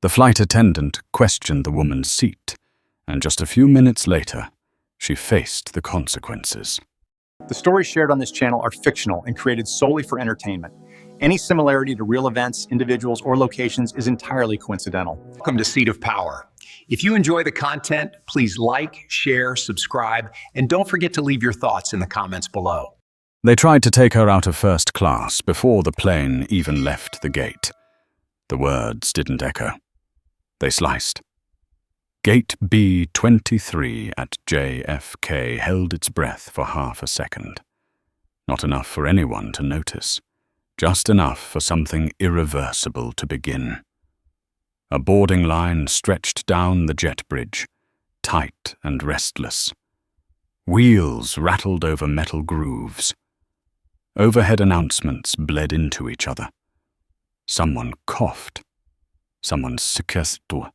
The flight attendant questioned the woman's seat, and just a few minutes later, she faced the consequences. The stories shared on this channel are fictional and created solely for entertainment. Any similarity to real events, individuals, or locations is entirely coincidental. Welcome to Seat of Power. If you enjoy the content, please like, share, subscribe, and don't forget to leave your thoughts in the comments below. They tried to take her out of first class before the plane even left the gate. The words didn't echo. They sliced. Gate B23 at JFK held its breath for half a second. Not enough for anyone to notice. Just enough for something irreversible to begin. A boarding line stretched down the jet bridge, tight and restless. Wheels rattled over metal grooves. Overhead announcements bled into each other. Someone coughed. Someone siquestu.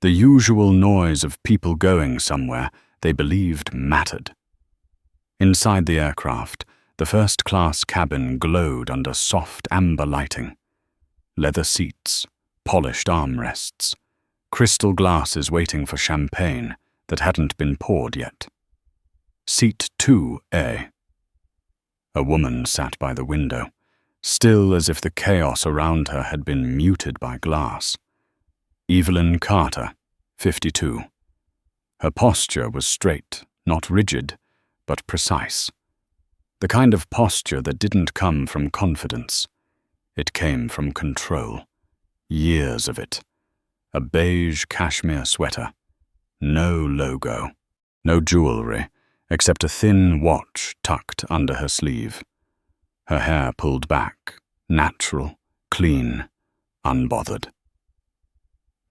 The usual noise of people going somewhere they believed mattered. Inside the aircraft, the first-class cabin glowed under soft amber lighting. Leather seats, polished armrests, crystal glasses waiting for champagne that hadn't been poured yet. Seat 2A. A woman sat by the window, still as if the chaos around her had been muted by glass. Evelyn Carter, 52. Her posture was straight, not rigid, but precise. The kind of posture that didn't come from confidence. It came from control. Years of it. A beige cashmere sweater. No logo. No jewelry, except a thin watch tucked under her sleeve. Her hair pulled back, natural, clean, unbothered.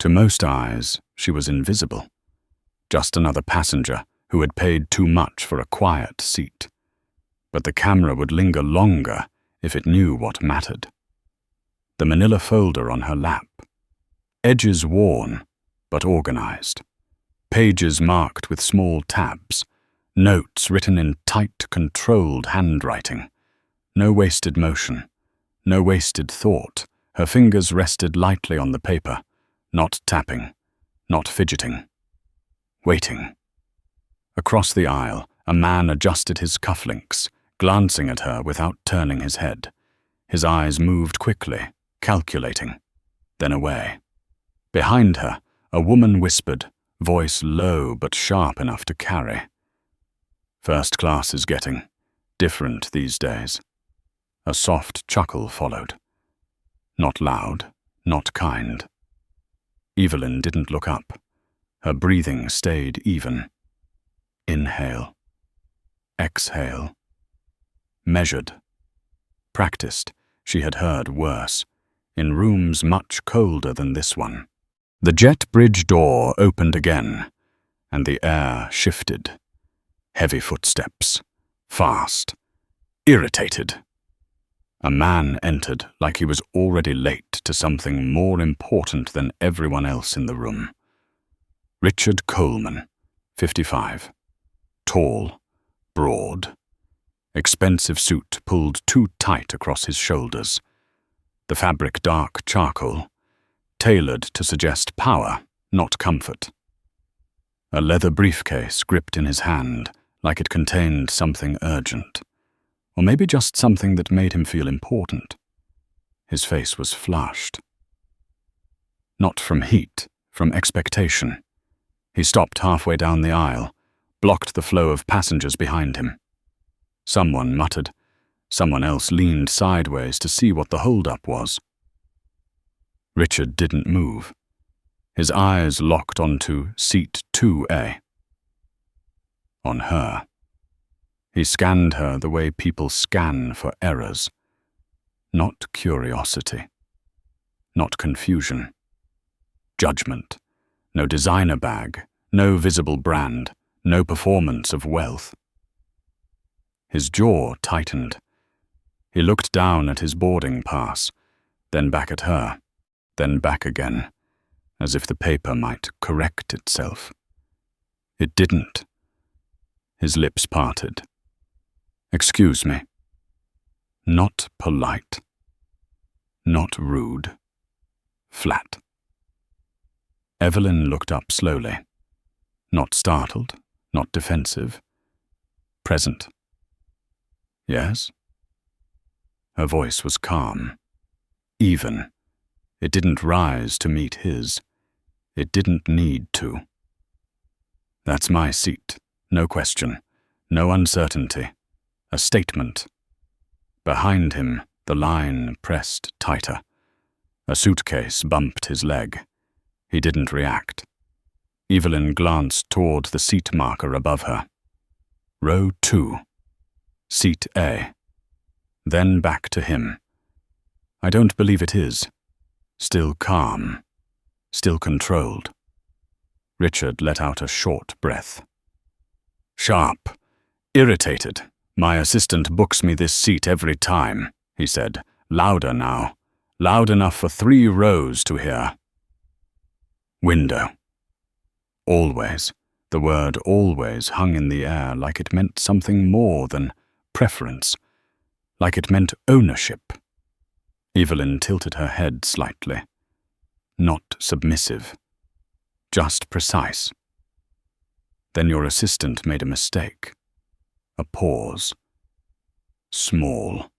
To most eyes, she was invisible. Just another passenger who had paid too much for a quiet seat. But the camera would linger longer if it knew what mattered. The manila folder on her lap. Edges worn, but organized. Pages marked with small tabs. Notes written in tight, controlled handwriting. No wasted motion. No wasted thought. Her fingers rested lightly on the paper. Not tapping, not fidgeting. Waiting. Across the aisle, a man adjusted his cufflinks, glancing at her without turning his head. His eyes moved quickly, calculating, then away. Behind her, a woman whispered, voice low but sharp enough to carry. First class is getting different these days. A soft chuckle followed. Not loud, not kind. Evelyn didn't look up. Her breathing stayed even. Inhale. Exhale. Measured. Practiced, she had heard worse, in rooms much colder than this one. The jet bridge door opened again, and the air shifted. Heavy footsteps. Fast. Irritated. A man entered like he was already late to something more important than everyone else in the room. Richard Coleman, 55. Tall, broad. Expensive suit pulled too tight across his shoulders. The fabric dark charcoal, tailored to suggest power, not comfort. A leather briefcase gripped in his hand like it contained something urgent. Or maybe just something that made him feel important. His face was flushed. Not from heat, from expectation. He stopped halfway down the aisle, blocked the flow of passengers behind him. Someone muttered. Someone else leaned sideways to see what the hold-up was. Richard didn't move. His eyes locked onto seat 2A. On her. He scanned her the way people scan for errors. Not curiosity. Not confusion. Judgment. No designer bag. No visible brand. No performance of wealth. His jaw tightened. He looked down at his boarding pass, then back at her, then back again, as if the paper might correct itself. It didn't. His lips parted. Excuse me. Not polite. Not rude. Flat. Evelyn looked up slowly. Not startled, not defensive. Present. Yes? Her voice was calm. Even. It didn't rise to meet his. It didn't need to. That's my seat. No question. No uncertainty. A statement. Behind him, the line pressed tighter. A suitcase bumped his leg. He didn't react. Evelyn glanced toward the seat marker above her. Row 2. Seat A. Then back to him. I don't believe it is. Still calm. Still controlled. Richard let out a short breath. Sharp. Irritated. My assistant books me this seat every time, he said. Louder now. Loud enough for 3 rows to hear. Window. Always. The word always hung in the air like it meant something more than preference. Like it meant ownership. Evelyn tilted her head slightly. Not submissive. Just precise. Then your assistant made a mistake. A pause. Small.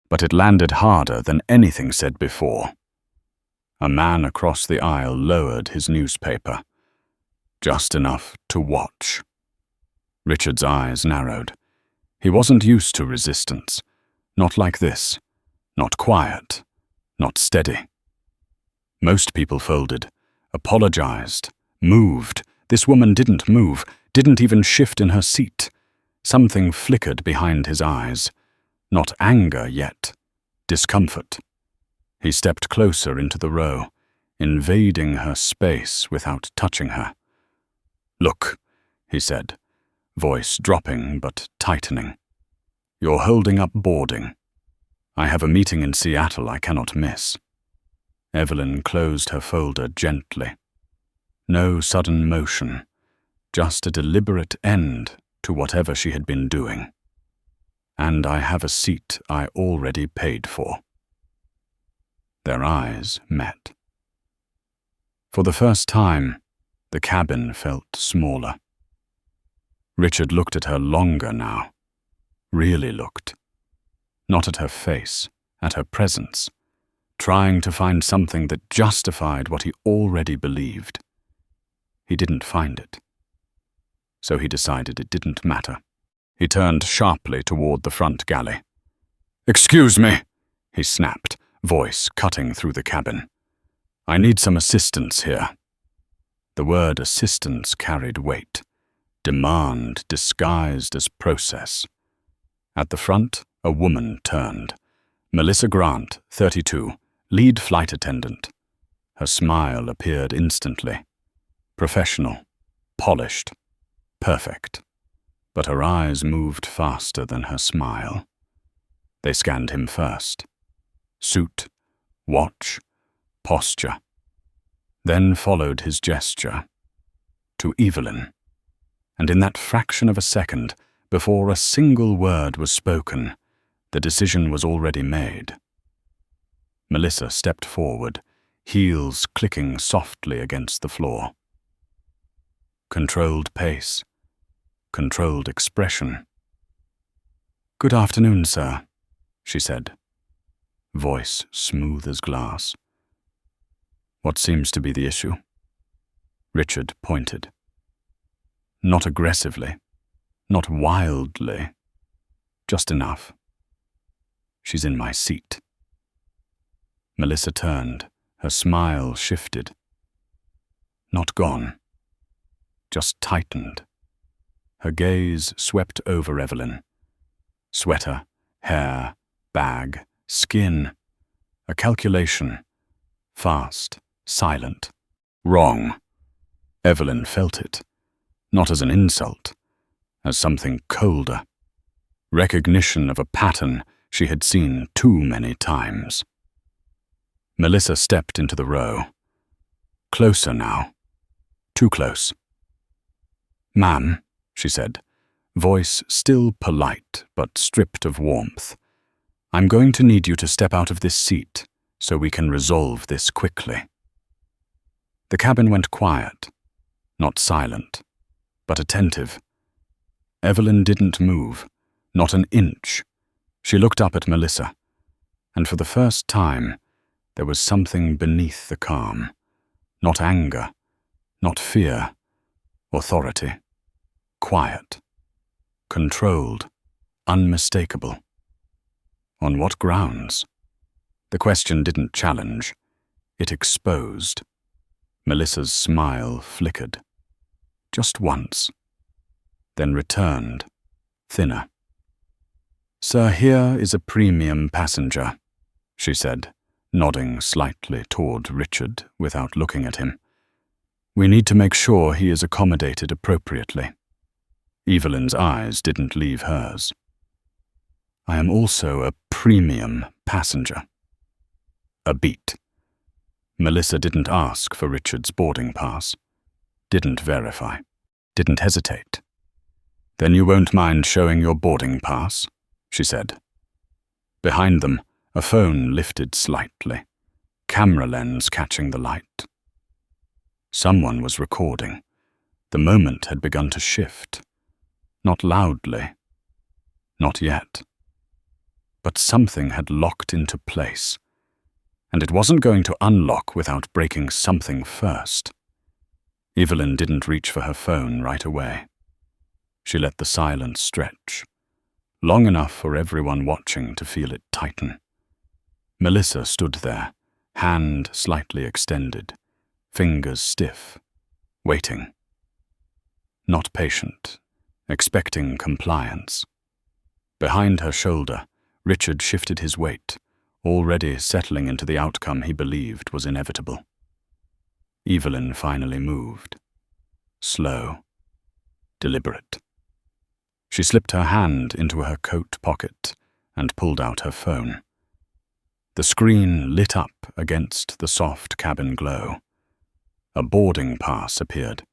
But it landed harder than anything said before. A man across the aisle lowered his newspaper. Just enough to watch. Richard's eyes narrowed. He wasn't used to resistance. Not like this. Not quiet. Not steady. Most people folded, apologized, moved. This woman didn't move, didn't even shift in her seat. Something flickered behind his eyes. Not anger yet. Discomfort. He stepped closer into the row, invading her space without touching her. Look, he said, voice dropping but tightening. You're holding up boarding. I have a meeting in Seattle I cannot miss. Evelyn closed her folder gently. No sudden motion, just a deliberate end to whatever she had been doing. And I have a seat I already paid for. Their eyes met. For the first time, the cabin felt smaller. Richard looked at her longer now. Really looked. Not at her face, at her presence, trying to find something that justified what he already believed. He didn't find it. So he decided it didn't matter. He turned sharply toward the front galley. "Excuse me," he snapped, voice cutting through the cabin. "I need some assistance here." The word assistance carried weight. Demand disguised as process. At the front, a woman turned. Melissa Grant, 32, lead flight attendant. Her smile appeared instantly. Professional, polished, perfect. But her eyes moved faster than her smile. They scanned him first. Suit, watch, posture. Then followed his gesture. To Evelyn. And in that fraction of a second, before a single word was spoken, the decision was already made. Melissa stepped forward, heels clicking softly against the floor. Controlled pace. Controlled expression. "Good afternoon, sir," she said. Voice smooth as glass. "What seems to be the issue?" Richard pointed. Not aggressively, not wildly, just enough. "She's in my seat." Melissa turned, her smile shifted. Not gone, just tightened. Her gaze swept over Evelyn. Sweater, hair, bag, skin. A calculation. Fast, silent. Wrong. Evelyn felt it. Not as an insult, as something colder. Recognition of a pattern she had seen too many times. Melissa stepped into the row. Closer now. Too close. "Ma'am," she said, voice still polite but stripped of warmth, "I'm going to need you to step out of this seat so we can resolve this quickly." The cabin went quiet, not silent, but attentive. Evelyn didn't move, not an inch. She looked up at Melissa, and for the first time, there was something beneath the calm. Not anger, not fear, authority. Quiet, controlled, unmistakable. On what grounds? The question didn't challenge, it exposed. Melissa's smile flickered. Just once, then returned, thinner. "Sir, here is a premium passenger," she said, nodding slightly toward Richard without looking at him. "We need to make sure he is accommodated appropriately." Evelyn's eyes didn't leave hers. "I am also a premium passenger." A beat. Melissa didn't ask for Richard's boarding pass, didn't verify, didn't hesitate. "Then you won't mind showing your boarding pass?" she said. Behind them, a phone lifted slightly, camera lens catching the light. Someone was recording. The moment had begun to shift. Not loudly. Not yet. But something had locked into place, and it wasn't going to unlock without breaking something first. Evelyn didn't reach for her phone right away. She let the silence stretch, long enough for everyone watching to feel it tighten. Melissa stood there, hand slightly extended, fingers stiff, waiting. Not patient, expecting compliance. Behind her shoulder, Richard shifted his weight, already settling into the outcome he believed was inevitable. Evelyn finally moved. Slow, deliberate. She slipped her hand into her coat pocket and pulled out her phone. The screen lit up against the soft cabin glow. A boarding pass appeared.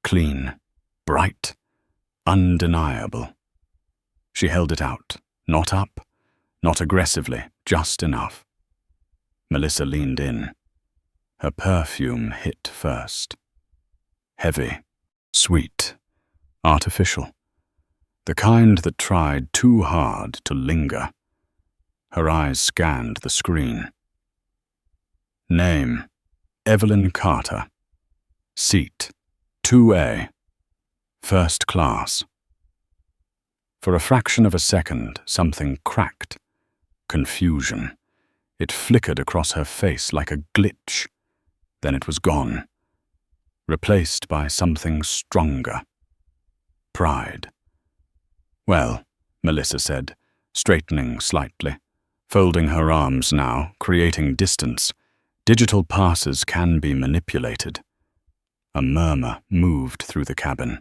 Clean, bright, undeniable. She held it out, not up, not aggressively, just enough. Melissa leaned in. Her perfume hit first. Heavy, sweet, artificial. The kind that tried too hard to linger. Her eyes scanned the screen. Name, Evelyn Carter. Seat, 2A. First class. For a fraction of a second, something cracked. Confusion. It flickered across her face like a glitch. Then it was gone. Replaced by something stronger. Pride. "Well," Melissa said, straightening slightly, folding her arms now, creating distance. Digital passes can be manipulated. A murmur moved through the cabin.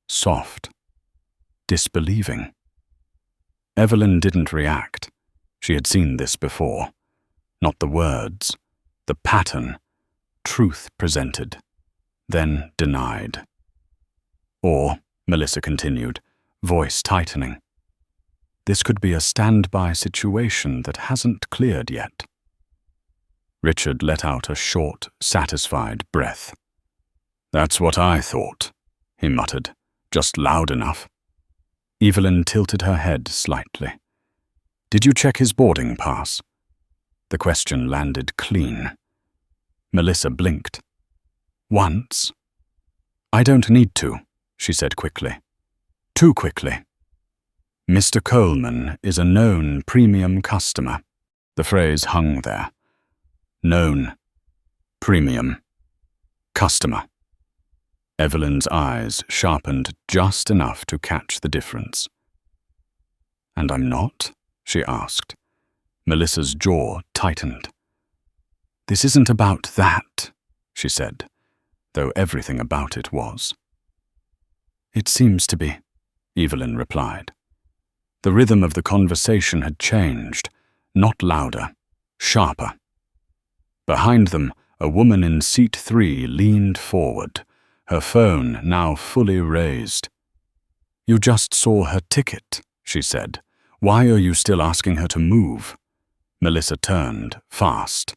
Soft. Disbelieving. Evelyn didn't react. She had seen this before. Not the words, the pattern. Truth presented, then denied. Or, Melissa continued, voice tightening, this could be a standby situation that hasn't cleared yet. Richard let out a short, satisfied breath. "That's what I thought," he muttered, just loud enough. Evelyn tilted her head slightly. "Did you check his boarding pass?" The question landed clean. Melissa blinked. "Once?" "I don't need to," she said quickly. Too quickly. "Mr. Coleman is a known premium customer." The phrase hung there. Known. Premium. Customer. Evelyn's eyes sharpened just enough to catch the difference. "And I'm not?" she asked. Melissa's jaw tightened. "This isn't about that," she said, though everything about it was. "It seems to be," Evelyn replied. The rhythm of the conversation had changed, not louder, sharper. Behind them, a woman in seat 3 leaned forward, her phone now fully raised. "You just saw her ticket," she said. "Why are you still asking her to move?" Melissa turned, fast.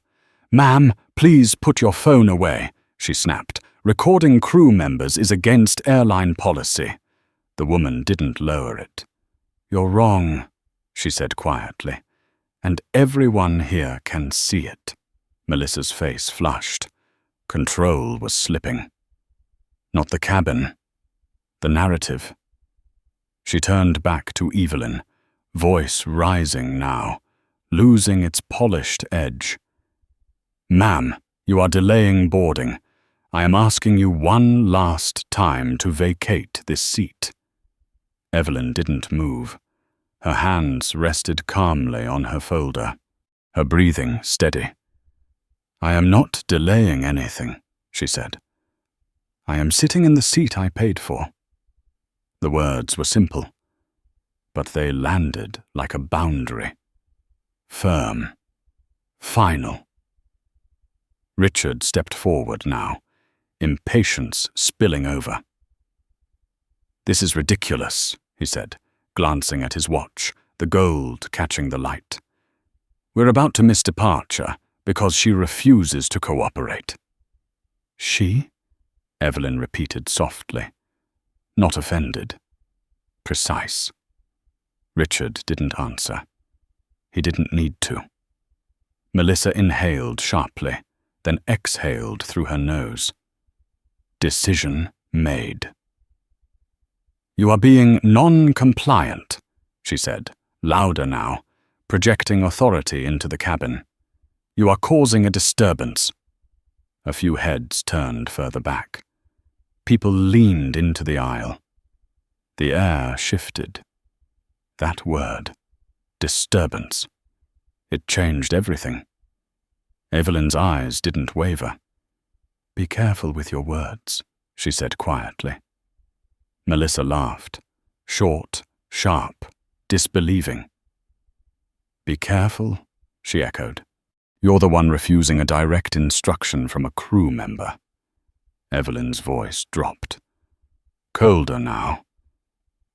"Ma'am, Please put your phone away, she snapped. Recording crew members is against airline policy. The woman didn't lower it. You're wrong, she said quietly. And everyone here can see it. Melissa's face flushed. Control was slipping. Not the cabin. The narrative. She turned back to Evelyn, voice rising now, losing its polished edge. Ma'am, you are delaying boarding. I am asking you one last time to vacate this seat. Evelyn didn't move. Her hands rested calmly on her folder, her breathing steady. I am not delaying anything, she said. I am sitting in the seat I paid for. The words were simple, but they landed like a boundary. Firm. Final. Richard stepped forward now, impatience spilling over. This is ridiculous, he said, glancing at his watch, the gold catching the light. We're about to miss departure because she refuses to cooperate. She? Evelyn repeated softly, not offended. Precise. Richard didn't answer. He didn't need to. Melissa inhaled sharply, then exhaled through her nose. Decision made. You are being non-compliant, she said, louder now, projecting authority into the cabin. You are causing a disturbance. A few heads turned further back. People leaned into the aisle. The air shifted. That word, disturbance. It changed everything. Evelyn's eyes didn't waver. Be careful with your words, she said quietly. Melissa laughed, short, sharp, disbelieving. Be careful, she echoed. You're the one refusing a direct instruction from a crew member. Evelyn's voice dropped. Colder now,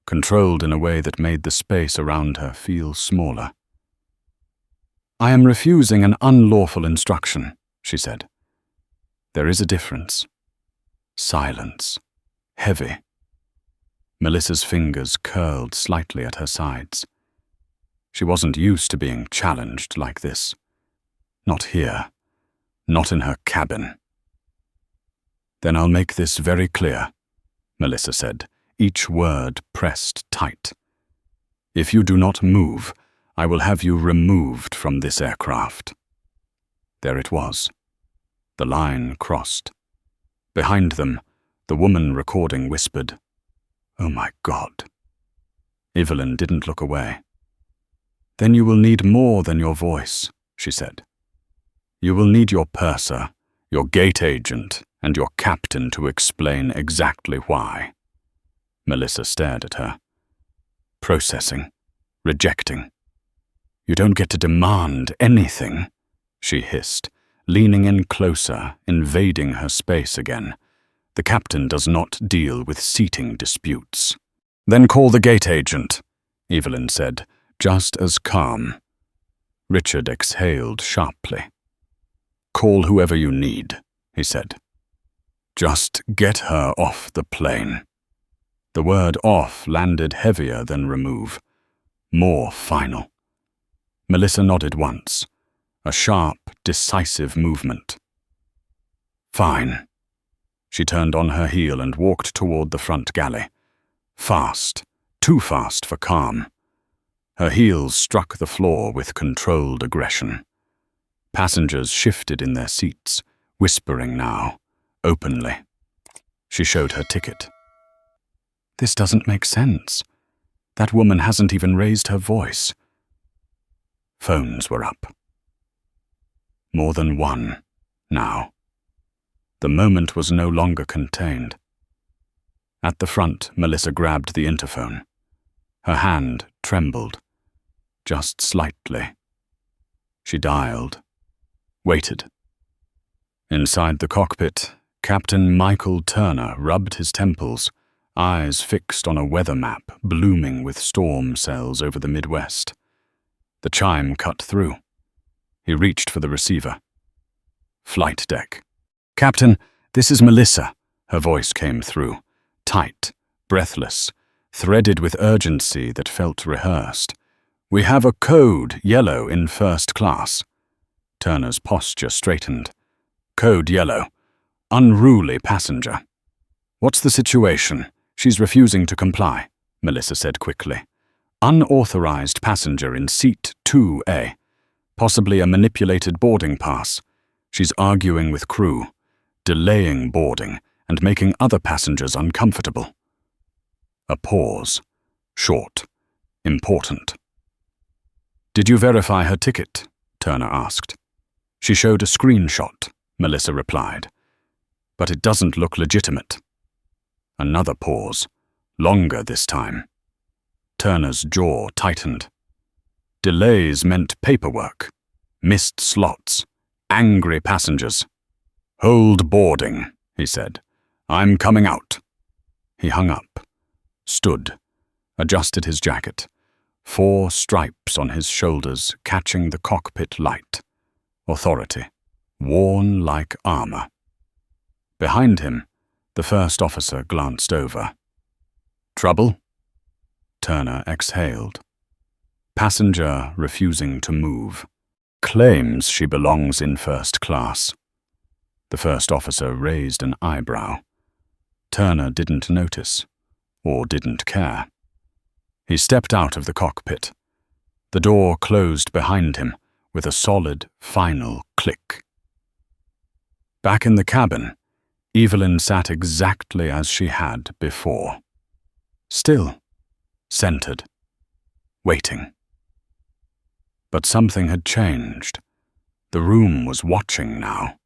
controlled in a way that made the space around her feel smaller. I am refusing an unlawful instruction, she said. There is a difference. Silence. Heavy. Melissa's fingers curled slightly at her sides. She wasn't used to being challenged like this. Not here. Not in her cabin. Then I'll make this very clear, Melissa said, each word pressed tight. If you do not move, I will have you removed from this aircraft. There it was. The line crossed. Behind them, the woman recording whispered, Oh my God. Evelyn didn't look away. Then you will need more than your voice, she said. You will need your purser, your gate agent, and your captain to explain exactly why. Melissa stared at her. Processing. Rejecting. You don't get to demand anything, she hissed, leaning in closer, invading her space again. The captain does not deal with seating disputes. Then call the gate agent, Evelyn said, just as calm. Richard exhaled sharply. Call whoever you need, he said. Just get her off the plane. The word off landed heavier than remove. More final. Melissa nodded once. A sharp, decisive movement. Fine. She turned on her heel and walked toward the front galley. Fast. Too fast for calm. Her heels struck the floor with controlled aggression. Passengers shifted in their seats, whispering now, openly. She showed her ticket. This doesn't make sense. That woman hasn't even raised her voice. Phones were up. More than one, now. The moment was no longer contained. At the front, Melissa grabbed the interphone. Her hand trembled, just slightly. She dialed, waited. Inside the cockpit, Captain Michael Turner rubbed his temples, eyes fixed on a weather map blooming with storm cells over the Midwest. The chime cut through. He reached for the receiver. Flight deck. "Captain, this is Melissa," her voice came through, tight, breathless, threaded with urgency that felt rehearsed. "We have a code yellow in first class." Turner's posture straightened. "Code yellow. Unruly passenger." "What's the situation? She's refusing to comply," Melissa said quickly. "Unauthorized passenger in seat 2A. Possibly a manipulated boarding pass. She's arguing with crew, delaying boarding, and making other passengers uncomfortable." A pause. Short. Important. "Did you verify her ticket?" Turner asked. "She showed a screenshot," Melissa replied. "But it doesn't look legitimate." Another pause. Longer this time. Turner's jaw tightened. Delays meant paperwork, missed slots, angry passengers. "Hold boarding," he said. "I'm coming out." He hung up, stood, adjusted his jacket, 4 stripes on his shoulders catching the cockpit light. Authority, worn like armor. Behind him, the first officer glanced over. "Trouble?" Turner exhaled. Passenger refusing to move. Claims she belongs in first class. The first officer raised an eyebrow. Turner didn't notice, or didn't care. He stepped out of the cockpit. The door closed behind him with a solid, final click. Back in the cabin, Evelyn sat exactly as she had before. Still, centered, waiting. But something had changed. The room was watching now.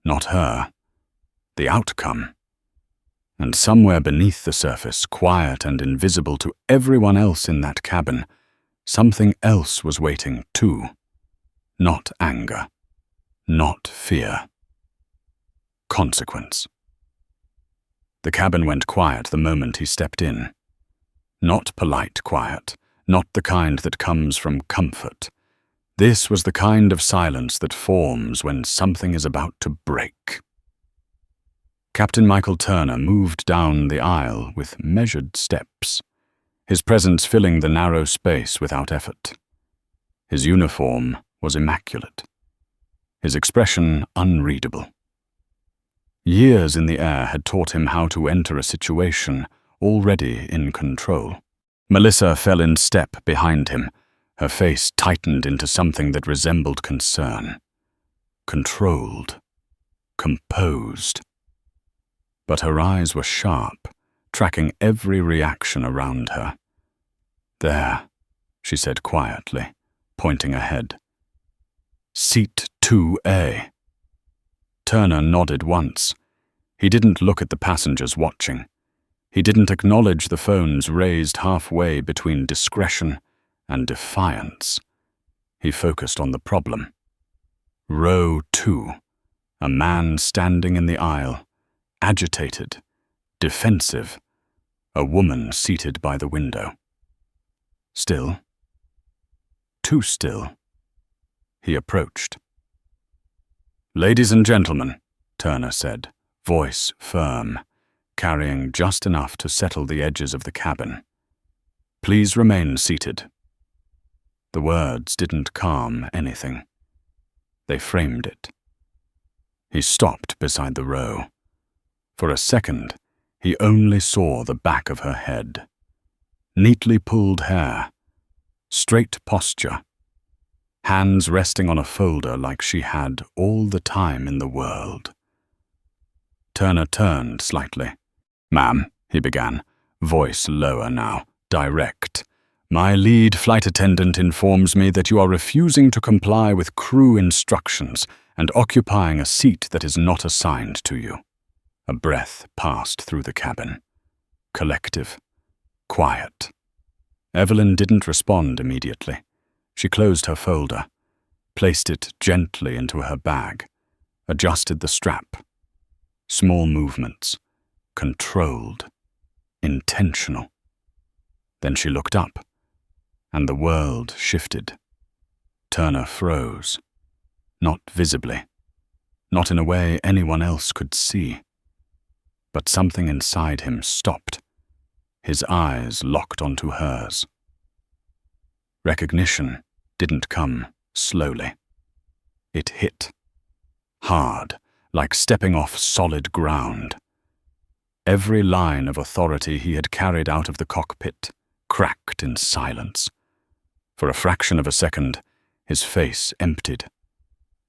Not her, the outcome. And somewhere beneath the surface, quiet and invisible to everyone else in that cabin, something else was waiting too. Not anger, not fear. Consequence. The cabin went quiet the moment he stepped in. Not polite quiet, not the kind that comes from comfort. This was the kind of silence that forms when something is about to break. Captain Michael Turner moved down the aisle with measured steps, his presence filling the narrow space without effort. His uniform was immaculate, his expression unreadable. Years in the air had taught him how to enter a situation already in control. Melissa fell in step behind him, her face tightened into something that resembled concern. Controlled. Composed. But her eyes were sharp, tracking every reaction around her. "There," she said quietly, pointing ahead. "Seat 2A." Turner nodded once. He didn't look at the passengers watching. He didn't acknowledge the phones raised halfway between discretion and defiance. He focused on the problem. Row 2. A man standing in the aisle, agitated, defensive. A woman seated by the window. Still. Too still. He approached. "Ladies and gentlemen," Turner said, voice firm, carrying just enough to settle the edges of the cabin. "Please remain seated." The words didn't calm anything. They framed it. He stopped beside the row. For a second, he only saw the back of her head. Neatly pulled hair, straight posture, hands resting on a folder like she had all the time in the world. Turner turned slightly. "Ma'am," he began, voice lower now, direct. "My lead flight attendant informs me that you are refusing to comply with crew instructions and occupying a seat that is not assigned to you." A breath passed through the cabin. Collective. Quiet. Evelyn didn't respond immediately. She closed her folder, placed it gently into her bag, adjusted the strap. Small movements. Controlled. Intentional. Then she looked up, and the world shifted. Turner froze. Not visibly, not in a way anyone else could see. But something inside him stopped. His eyes locked onto hers. Recognition didn't come slowly. It hit. Hard, like stepping off solid ground. Every line of authority he had carried out of the cockpit cracked in silence. For a fraction of a second, his face emptied.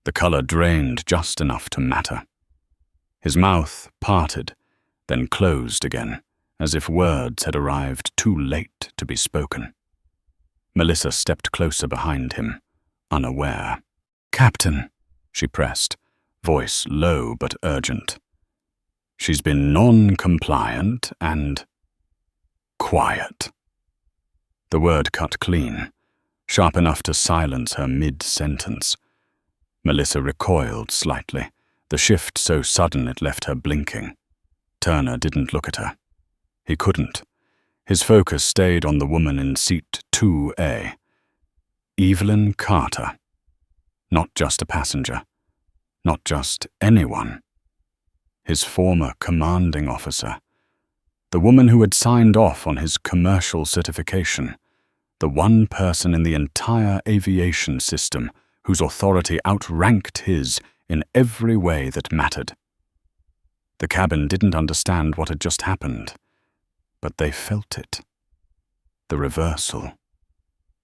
The color drained just enough to matter. His mouth parted, then closed again, as if words had arrived too late to be spoken. Melissa stepped closer behind him, unaware. "Captain," she pressed, voice low but urgent. "She's been non-compliant and quiet." The word cut clean, sharp enough to silence her mid-sentence. Melissa recoiled slightly, the shift so sudden it left her blinking. Turner didn't look at her. He couldn't. His focus stayed on the woman in seat 2A. Evelyn Carter. Not just a passenger. Not just anyone. His former commanding officer. The woman who had signed off on his commercial certification. The one person in the entire aviation system whose authority outranked his in every way that mattered. The cabin didn't understand what had just happened, but they felt it. The reversal.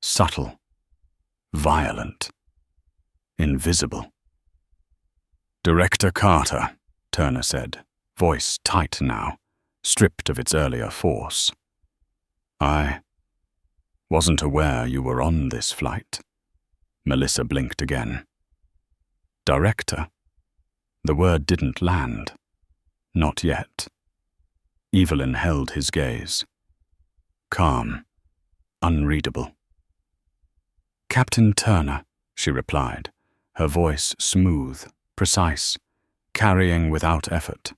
Subtle. Violent. Invisible. "Director Carter," Turner said, voice tight now, stripped of its earlier force. "I wasn't aware you were on this flight." Melissa blinked again. "Director?" The word didn't land. Not yet. Evelyn held his gaze. Calm. Unreadable. "Captain Turner," she replied, her voice smooth, precise, carrying without effort.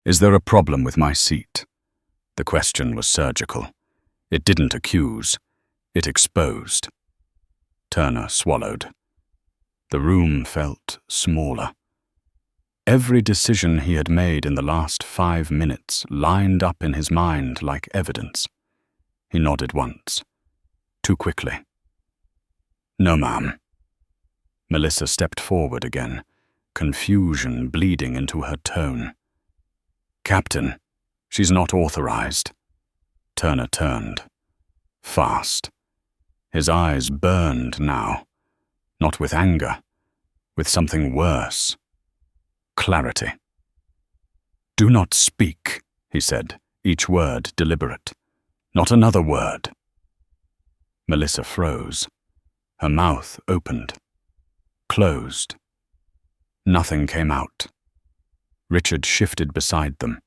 "Is there a problem with my seat?" The question was surgical. It didn't accuse. It exposed. Turner swallowed. The room felt smaller. Every decision he had made in the last 5 minutes lined up in his mind like evidence. He nodded once. Too quickly. "No, ma'am." Melissa stepped forward again, confusion bleeding into her tone. "Captain, she's not authorized." Turner turned. Fast. His eyes burned now. Not with anger, with something worse. Clarity. "Do not speak," he said, each word deliberate. "Not another word." Melissa froze. Her mouth opened. Closed. Nothing came out. Richard shifted beside them,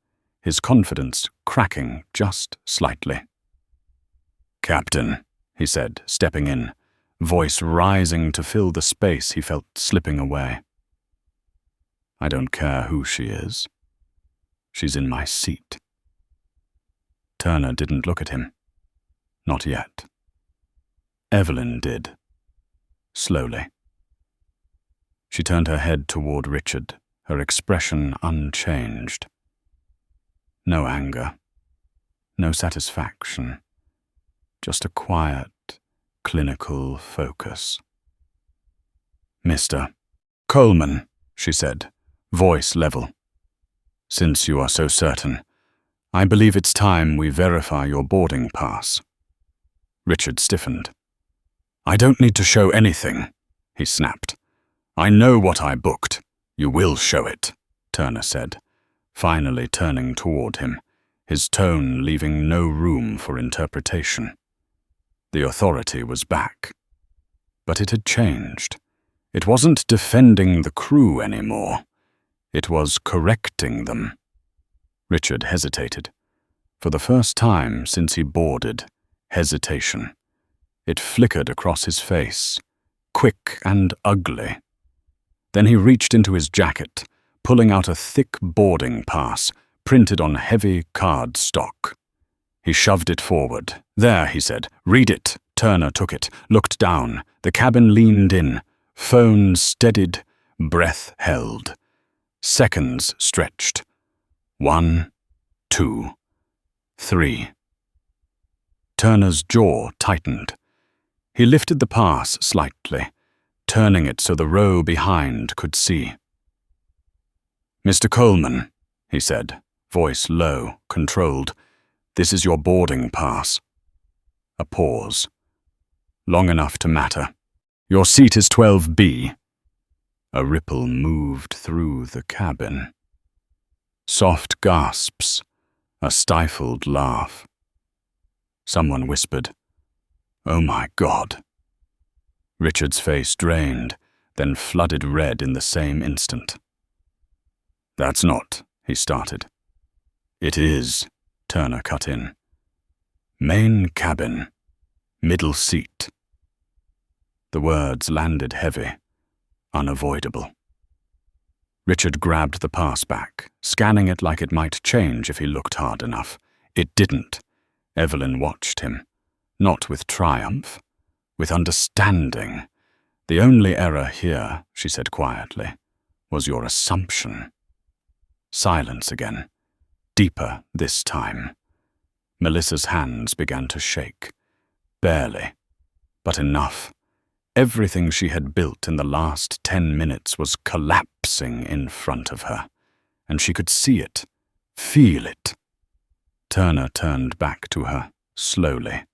his confidence cracking just slightly. "Captain," he said, stepping in, voice rising to fill the space he felt slipping away. "I don't care who she is. She's in my seat." Turner didn't look at him. Not yet. Evelyn did. Slowly. She turned her head toward Richard, her expression unchanged. No anger. No satisfaction. Just a quiet, clinical focus. "Mr. Coleman," she said, voice level. "Since you are so certain, I believe it's time we verify your boarding pass." Richard stiffened. "I don't need to show anything," he snapped. "I know what I booked. You will show it," Turner said, finally turning toward him, his tone leaving no room for interpretation. The authority was back. But it had changed. It wasn't defending the crew anymore. It was correcting them. Richard hesitated. For the first time since he boarded, hesitation. It flickered across his face, quick and ugly. Then he reached into his jacket, pulling out a thick boarding pass, printed on heavy card stock. He shoved it forward. "There," he said. "Read it." Turner took it, looked down. The cabin leaned in. Phone steadied, breath held. Seconds stretched. 1, 2, 3. Turner's jaw tightened. He lifted the pass slightly, turning it so the row behind could see. "Mr. Coleman," he said, voice low, controlled, "this is your boarding pass." A pause. Long enough to matter. "Your seat is 12B. A ripple moved through the cabin. Soft gasps, a stifled laugh. Someone whispered, "Oh my God." Richard's face drained, then flooded red in the same instant. "That's not," he started. "It is," Turner cut in. "Main cabin, middle seat." The words landed heavy, unavoidable. Richard grabbed the pass back, scanning it like it might change if he looked hard enough. It didn't. Evelyn watched him, not with triumph, with understanding. "The only error here," she said quietly, "was your assumption." Silence again, deeper this time. Melissa's hands began to shake. Barely, but enough. Everything she had built in the last 10 minutes was collapsing in front of her, and she could see it, feel it. Turner turned back to her, slowly.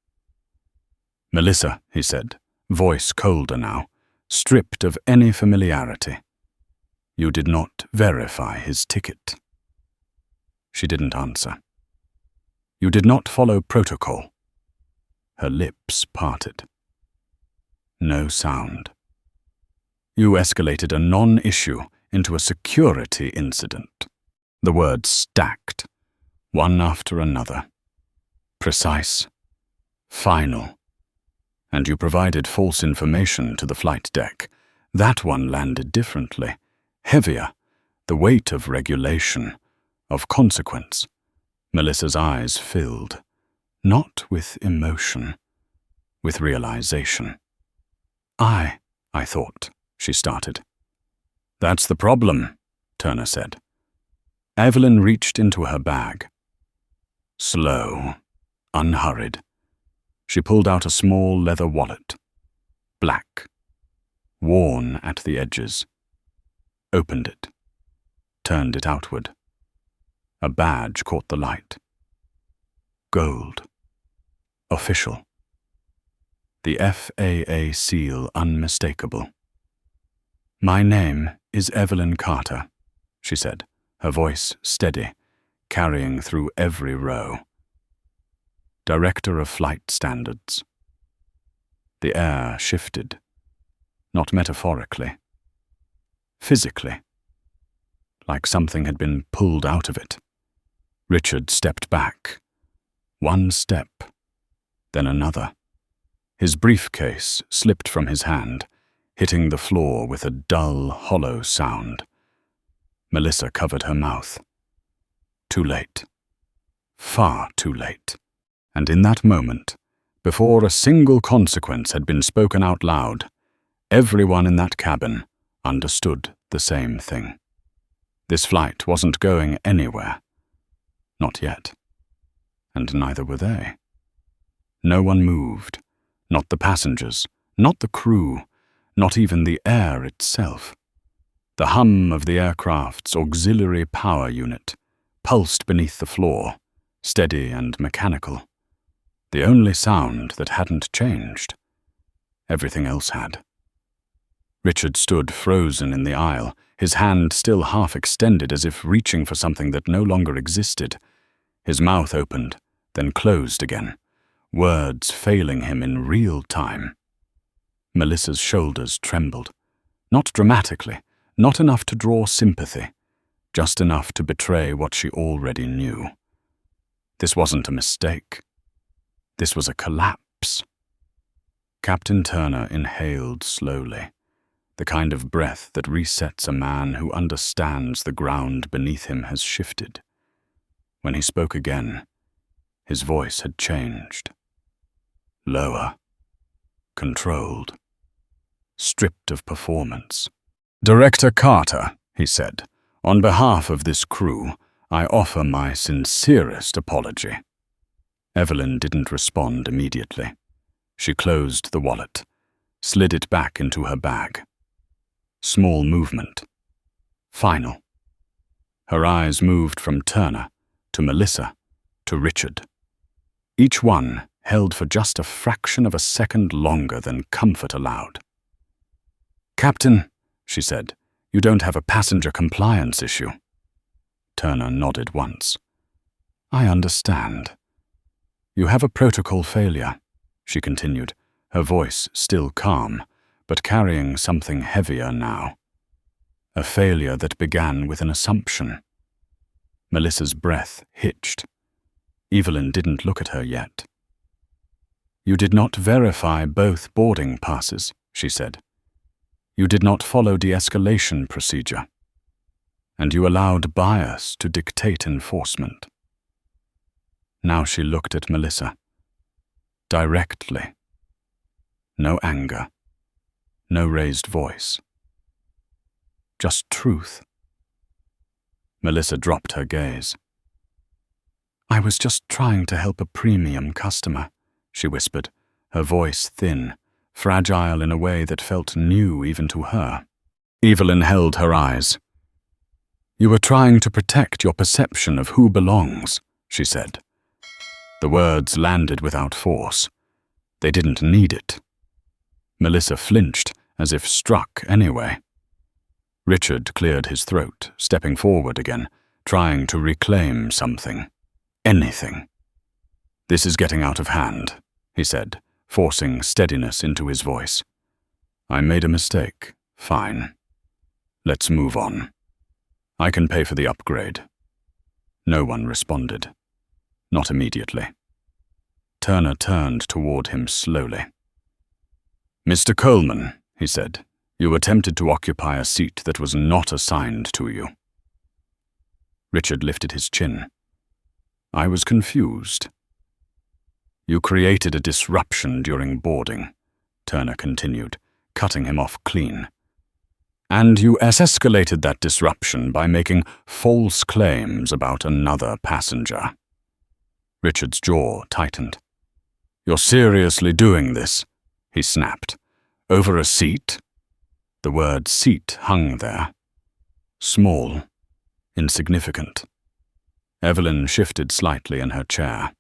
"Melissa," he said, voice colder now, stripped of any familiarity. "You did not verify his ticket." She didn't answer. "You did not follow protocol." Her lips parted. No sound. "You escalated a non-issue into a security incident." The words stacked, one after another. Precise. Final. "And you provided false information to the flight deck. That one landed differently. Heavier. The weight of regulation. Of consequence." Melissa's eyes filled. Not with emotion. With realization. I thought," she started. "That's the problem," Turner said. Evelyn reached into her bag. Slow, unhurried. She pulled out a small leather wallet. Black. Worn at the edges. Opened it. Turned it outward. A badge caught the light. Gold. Official. The FAA seal unmistakable. "My name is Evelyn Carter," she said, her voice steady, carrying through every row. "Director of Flight Standards." The air shifted, not metaphorically, physically, like something had been pulled out of it. Richard stepped back. One step, then another. His briefcase slipped from his hand, hitting the floor with a dull, hollow sound. Melissa covered her mouth. Too late. Far too late. And in that moment, before a single consequence had been spoken out loud, everyone in that cabin understood the same thing. This flight wasn't going anywhere. Not yet. And neither were they. No one moved. Not the passengers, not the crew, not even the air itself. The hum of the aircraft's auxiliary power unit pulsed beneath the floor, steady and mechanical. The only sound that hadn't changed. Everything else had. Richard stood frozen in the aisle, his hand still half extended as if reaching for something that no longer existed. His mouth opened, then closed again, words failing him in real time. Melissa's shoulders trembled. Not dramatically, not enough to draw sympathy, just enough to betray what she already knew. This wasn't a mistake. This was a collapse. Captain Turner inhaled slowly, the kind of breath that resets a man who understands the ground beneath him has shifted. When he spoke again, his voice had changed. Lower. Controlled. Stripped of performance. "Director Carter," he said, On behalf of this crew, I offer my sincerest apology." Evelyn didn't respond immediately. She closed the wallet, slid it back into her bag. Small movement. Final. Her eyes moved from Turner to Melissa to Richard. Each one held for just a fraction of a second longer than comfort allowed. "Captain," she said, "you don't have a passenger compliance issue." Turner nodded once. "I understand. You have a protocol failure," she continued, her voice still calm, but carrying something heavier now. A failure that began with an assumption. Melissa's breath hitched. Evelyn didn't look at her yet. "You did not verify both boarding passes," she said. "You did not follow de-escalation procedure. And you allowed bias to dictate enforcement." Now she looked at Melissa. Directly. No anger. No raised voice. Just truth. Melissa dropped her gaze. "I was just trying to help a premium customer," she whispered, her voice thin, fragile in a way that felt new even to her. Evelyn held her eyes. "You were trying to protect your perception of who belongs," she said. The words landed without force. They didn't need it. Melissa flinched, as if struck anyway. Richard cleared his throat, stepping forward again, trying to reclaim something. Anything. "This is getting out of hand," he said, forcing steadiness into his voice. "I made a mistake. Fine. Let's move on. I can pay for the upgrade." No one responded. Not immediately. Turner turned toward him slowly. "Mr. Coleman," he said, "you attempted to occupy a seat that was not assigned to you." Richard lifted his chin. "I was confused." "You created a disruption during boarding," Turner continued, cutting him off clean. "And you escalated that disruption by making false claims about another passenger." Richard's jaw tightened. "You're seriously doing this?" he snapped. "Over a seat?" The word seat hung there. Small. Insignificant. Evelyn shifted slightly in her chair.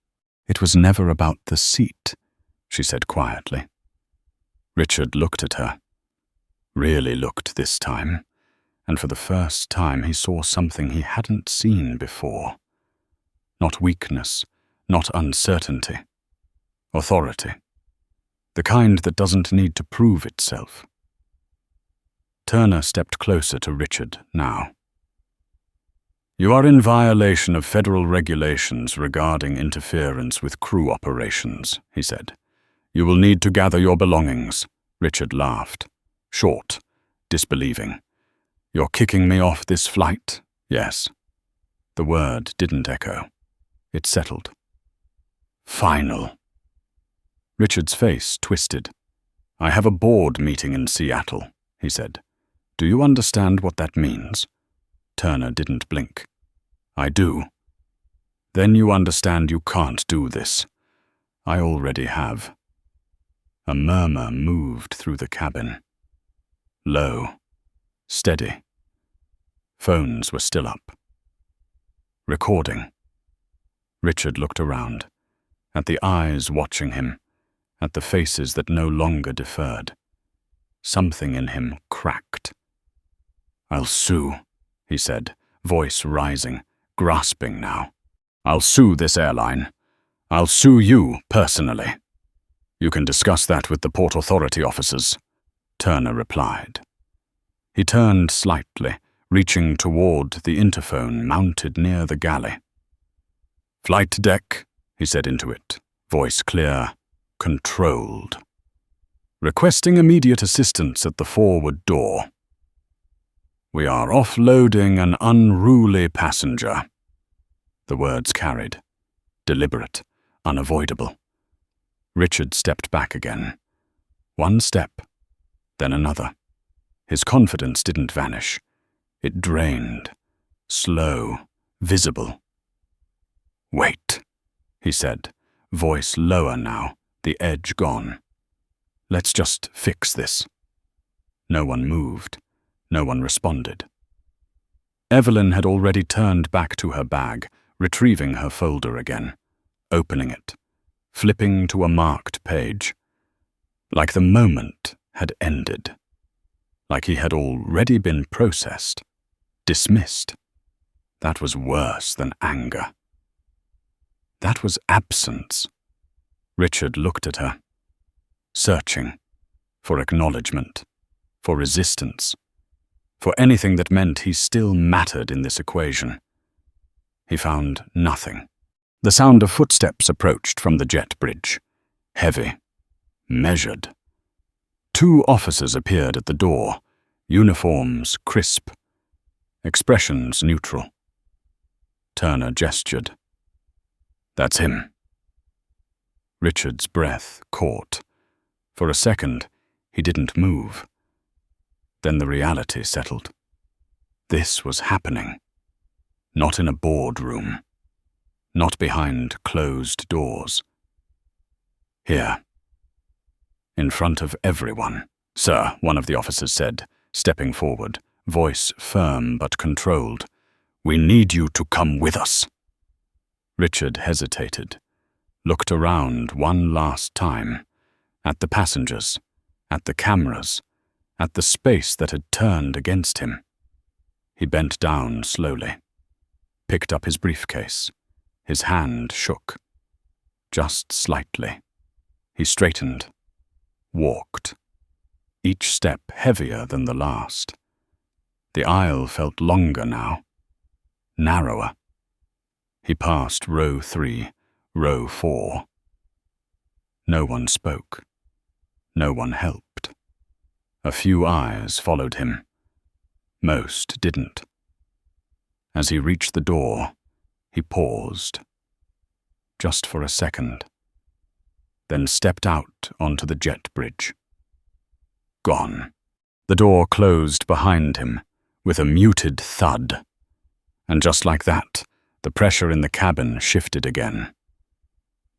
"It was never about the seat," she said quietly. Richard looked at her. Really looked this time, and for the first time he saw something he hadn't seen before. Not weakness, not uncertainty. Authority. The kind that doesn't need to prove itself. Turner stepped closer to Richard now. "You are in violation of federal regulations regarding interference with crew operations," he said. "You will need to gather your belongings." Richard laughed. Short, disbelieving. "You're kicking me off this flight?" "Yes." The word didn't echo. It settled. "Final." Richard's face twisted. "I have a board meeting in Seattle," he said. "Do you understand what that means?" Turner didn't blink. "I do." "Then you understand you can't do this." "I already have." A murmur moved through the cabin. Low. Steady. Phones were still up. Recording. Richard looked around, at the eyes watching him, at the faces that no longer deferred. Something in him cracked. "I'll sue," he said, voice rising, grasping now. "I'll sue this airline. I'll sue you personally." "You can discuss that with the Port Authority officers," Turner replied. He turned slightly, reaching toward the interphone mounted near the galley. "Flight deck," he said into it, voice clear, controlled. "Requesting immediate assistance at the forward door. We are offloading an unruly passenger." The words carried. Deliberate, unavoidable. Richard stepped back again. One step, then another. His confidence didn't vanish. It drained. slow, visible. "Wait," he said, voice lower now, the edge gone. "Let's just fix this." No one moved. No one responded. Evelyn had already turned back to her bag, retrieving her folder again, opening it, flipping to a marked page. Like the moment had ended. Like he had already been processed, dismissed. That was worse than anger. That was absence. Richard looked at her, searching for acknowledgement, for resistance, for anything that meant he still mattered in this equation. He found nothing. The sound of footsteps approached from the jet bridge, heavy, measured. 2 officers appeared at the door, uniforms crisp, expressions neutral. Turner gestured. "That's him." Richard's breath caught. For a second, he didn't move. Then the reality settled. This was happening. Not in a boardroom. Not behind closed doors. Here. In front of everyone. "Sir," one of the officers said, stepping forward, voice firm but controlled. "We need you to come with us." Richard hesitated, looked around one last time, at the passengers, at the cameras, at the space that had turned against him. He bent down slowly, picked up his briefcase. His hand shook, just slightly. He straightened, walked, each step heavier than the last. The aisle felt longer now, narrower. He passed row 3, row 4. No one spoke. No one helped. A few eyes followed him. Most didn't. As he reached the door, he paused. Just for a second. Then stepped out onto the jet bridge. Gone. The door closed behind him with a muted thud. And just like that, the pressure in the cabin shifted again.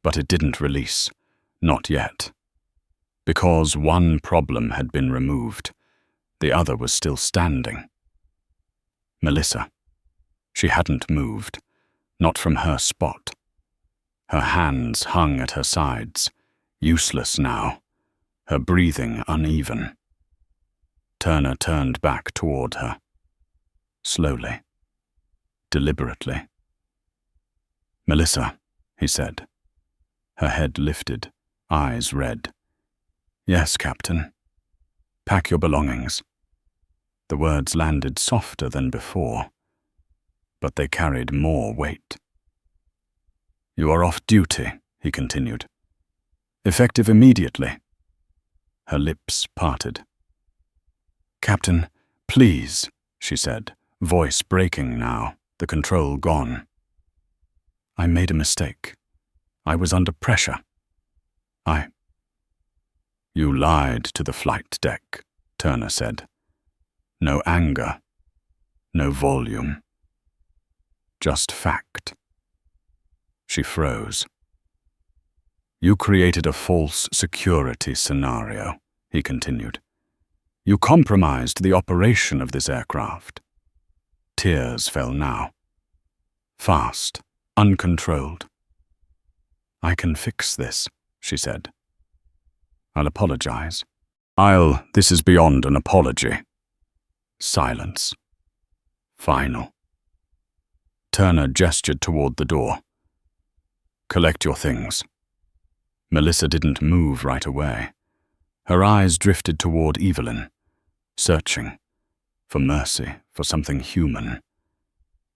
But it didn't release. Not yet. Because one problem had been removed, the other was still standing. Melissa. She hadn't moved, not from her spot. Her hands hung at her sides, useless now, her breathing uneven. Turner turned back toward her. Slowly. Deliberately. "Melissa," he said. Her head lifted, eyes red. "Yes, Captain. Pack your belongings." The words landed softer than before, but they carried more weight. "You are off duty," he continued. "Effective immediately." Her lips parted. "Captain, please," she said, voice breaking now, the control gone. "I made a mistake. I was under pressure. You lied to the flight deck," Turner said. No anger, no volume. Just fact. She froze. "You created a false security scenario," he continued. "You compromised the operation of this aircraft." Tears fell now. Fast, uncontrolled. "I can fix this," she said. "I'll apologize." This is beyond an apology." Silence. Final. Turner gestured toward the door. "Collect your things." Melissa didn't move right away. Her eyes drifted toward Evelyn, searching, for mercy, for something human.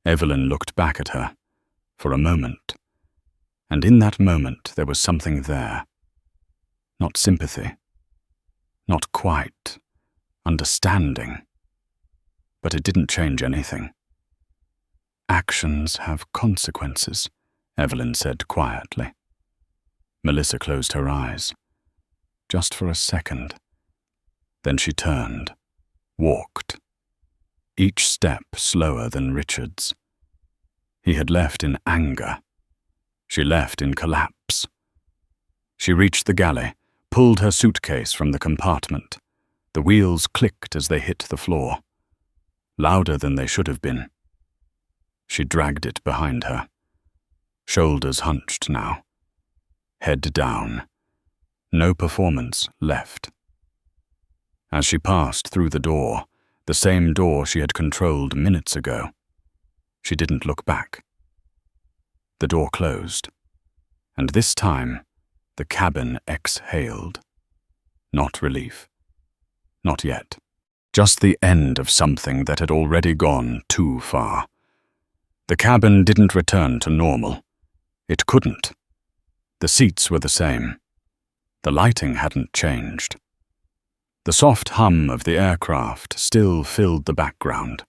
Evelyn looked back at her, for a moment, and in that moment there was something there. Not sympathy, not quite, understanding, but it didn't change anything. "Actions have consequences," Evelyn said quietly. Melissa closed her eyes, just for a second. Then she turned, walked, each step slower than Richard's. He had left in anger. She left in collapse. She reached the galley, pulled her suitcase from the compartment. The wheels clicked as they hit the floor, louder than they should have been. She dragged it behind her, shoulders hunched now, head down, no performance left. As she passed through the door, the same door she had controlled minutes ago, she didn't look back. The door closed, and this time the cabin exhaled. Not relief. Not yet. Just the end of something that had already gone too far. The cabin didn't return to normal. It couldn't. The seats were the same. The lighting hadn't changed. The soft hum of the aircraft still filled the background,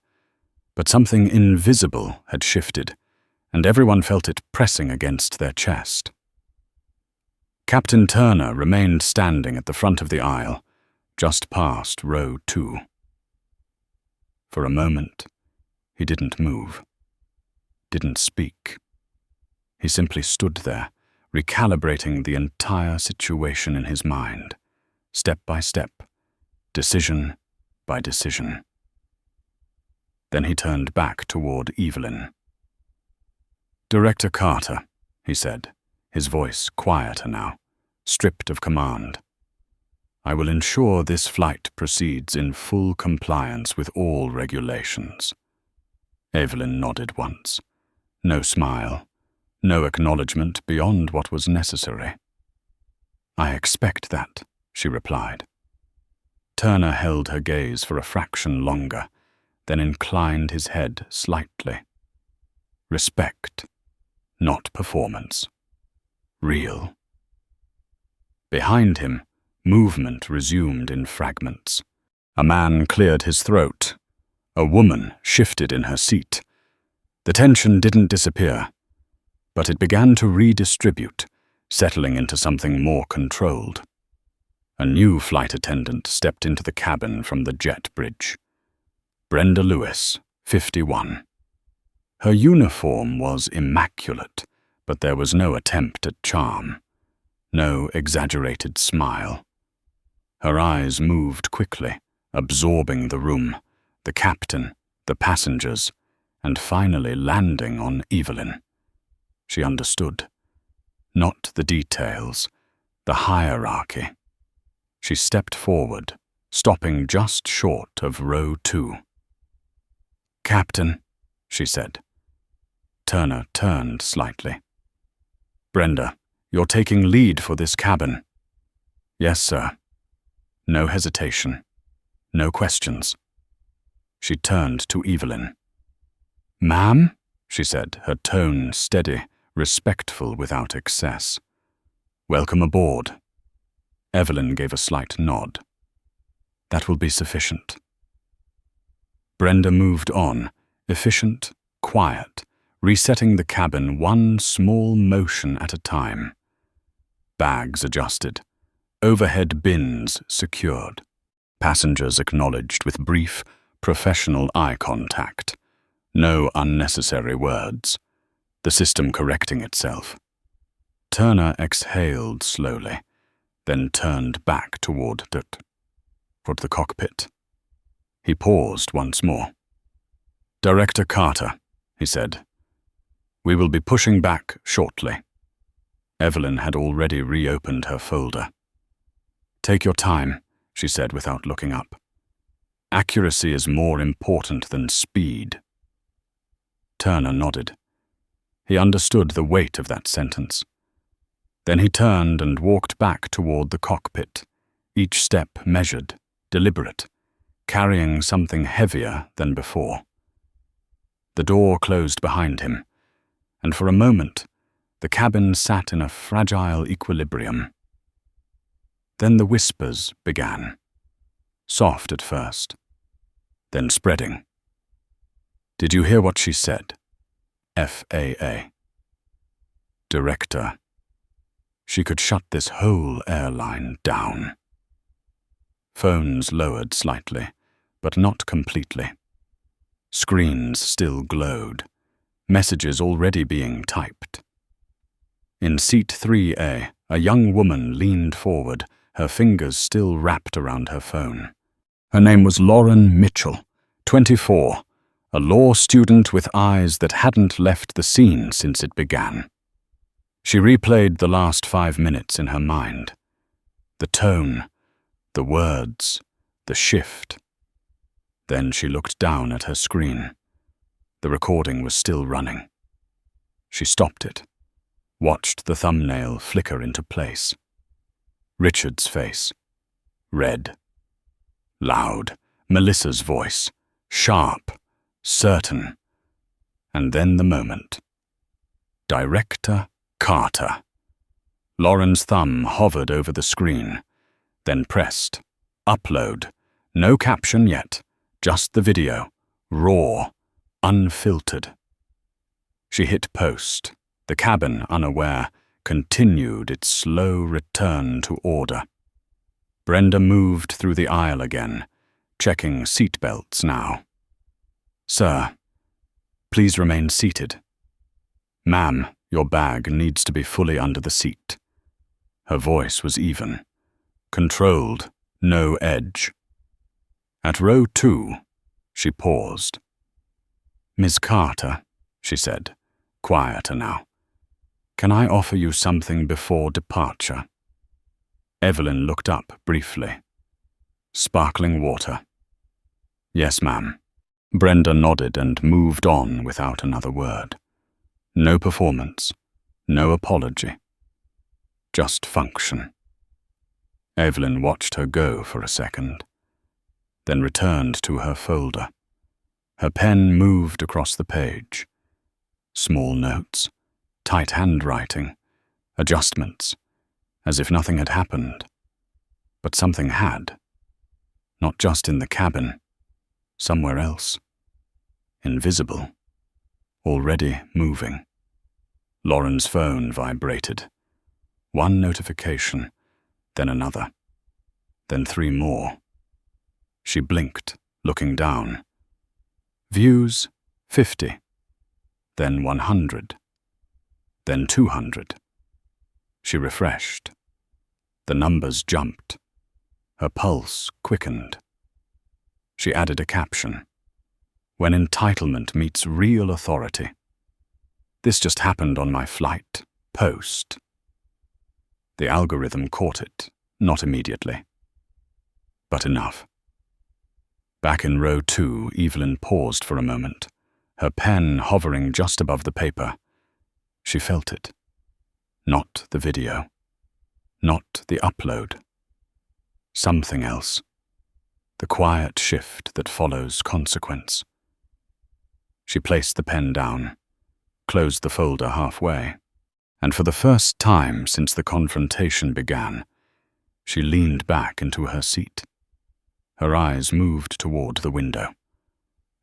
but something invisible had shifted, and everyone felt it pressing against their chest. Captain Turner remained standing at the front of the aisle, just past row 2. For a moment, he didn't move, didn't speak. He simply stood there, recalibrating the entire situation in his mind, step by step, decision by decision. Then he turned back toward Evelyn. "Director Carter," he said, his voice quieter now, stripped of command. "I will ensure this flight proceeds in full compliance with all regulations." Evelyn nodded once. No smile, no acknowledgement beyond what was necessary. "I expect that," she replied. Turner held her gaze for a fraction longer, then inclined his head slightly. Respect, not performance. Real. Behind him, movement resumed in fragments. A man cleared his throat. A woman shifted in her seat. The tension didn't disappear, but it began to redistribute, settling into something more controlled. A new flight attendant stepped into the cabin from the jet bridge. Brenda Lewis, 51. Her uniform was immaculate, but there was no attempt at charm, no exaggerated smile. Her eyes moved quickly, absorbing the room, the captain, the passengers, and finally landing on Evelyn. She understood. Not the details, the hierarchy. She stepped forward, stopping just short of row 2. "Captain," she said. Turner turned slightly. "Brenda, you're taking lead for this cabin." "Yes, sir." No hesitation. No questions. She turned to Evelyn. "Ma'am?" she said, her tone steady, respectful without excess. "Welcome aboard." Evelyn gave a slight nod. "That will be sufficient." Brenda moved on, efficient, quiet, resetting the cabin one small motion at a time. Bags adjusted, overhead bins secured, passengers acknowledged with brief, professional eye contact. No unnecessary words, the system correcting itself. Turner exhaled slowly, then turned back toward the cockpit. He paused once more. "Director Carter," he said. "We will be pushing back shortly." Evelyn had already reopened her folder. "Take your time," she said without looking up. "Accuracy is more important than speed." Turner nodded. He understood the weight of that sentence. Then he turned and walked back toward the cockpit, each step measured, deliberate, carrying something heavier than before. The door closed behind him, and for a moment, the cabin sat in a fragile equilibrium. Then the whispers began, soft at first, then spreading. "Did you hear what she said?" FAA. Director. She could shut this whole airline down. Phones lowered slightly, but not completely. Screens still glowed, messages already being typed. In seat 3A, a young woman leaned forward, her fingers still wrapped around her phone. Her name was Lauren Mitchell, 24, a law student with eyes that hadn't left the scene since it began. She replayed the last 5 minutes in her mind. The tone, the words, the shift. Then she looked down at her screen. The recording was still running. She stopped it, watched the thumbnail flicker into place. Richard's face. Red. Loud. Melissa's voice. Sharp. Certain. And then the moment. Director Carter. Lauren's thumb hovered over the screen, then pressed. Upload. No caption yet. Just the video. Raw. Unfiltered. She hit post. The cabin, unaware, continued its slow return to order. Brenda moved through the aisle again, checking seatbelts now. "Sir, please remain seated." "Ma'am, your bag needs to be fully under the seat." Her voice was even, controlled, no edge. At row 2, she paused. "Ms. Carter," she said, quieter now, "can I offer you something before departure?" Evelyn looked up briefly. "Sparkling water." "Yes, ma'am." Brenda nodded and moved on without another word. No performance, no apology. Just function. Evelyn watched her go for a second, then returned to her folder. Her pen moved across the page. Small notes, tight handwriting, adjustments, as if nothing had happened. But something had. Not just in the cabin, somewhere else. Invisible. Already moving. Lauren's phone vibrated. One notification, then another, then 3 more. She blinked, looking down. Views, 50. Then 100. Then 200. She refreshed. The numbers jumped. Her pulse quickened. She added a caption. "When entitlement meets real authority. This just happened on my flight. Post." The algorithm caught it, not immediately. But enough. Back in row 2, Evelyn paused for a moment, her pen hovering just above the paper. She felt it. Not the video. Not the upload. Something else. The quiet shift that follows consequence. She placed the pen down, closed the folder halfway, and for the first time since the confrontation began, she leaned back into her seat. Her eyes moved toward the window.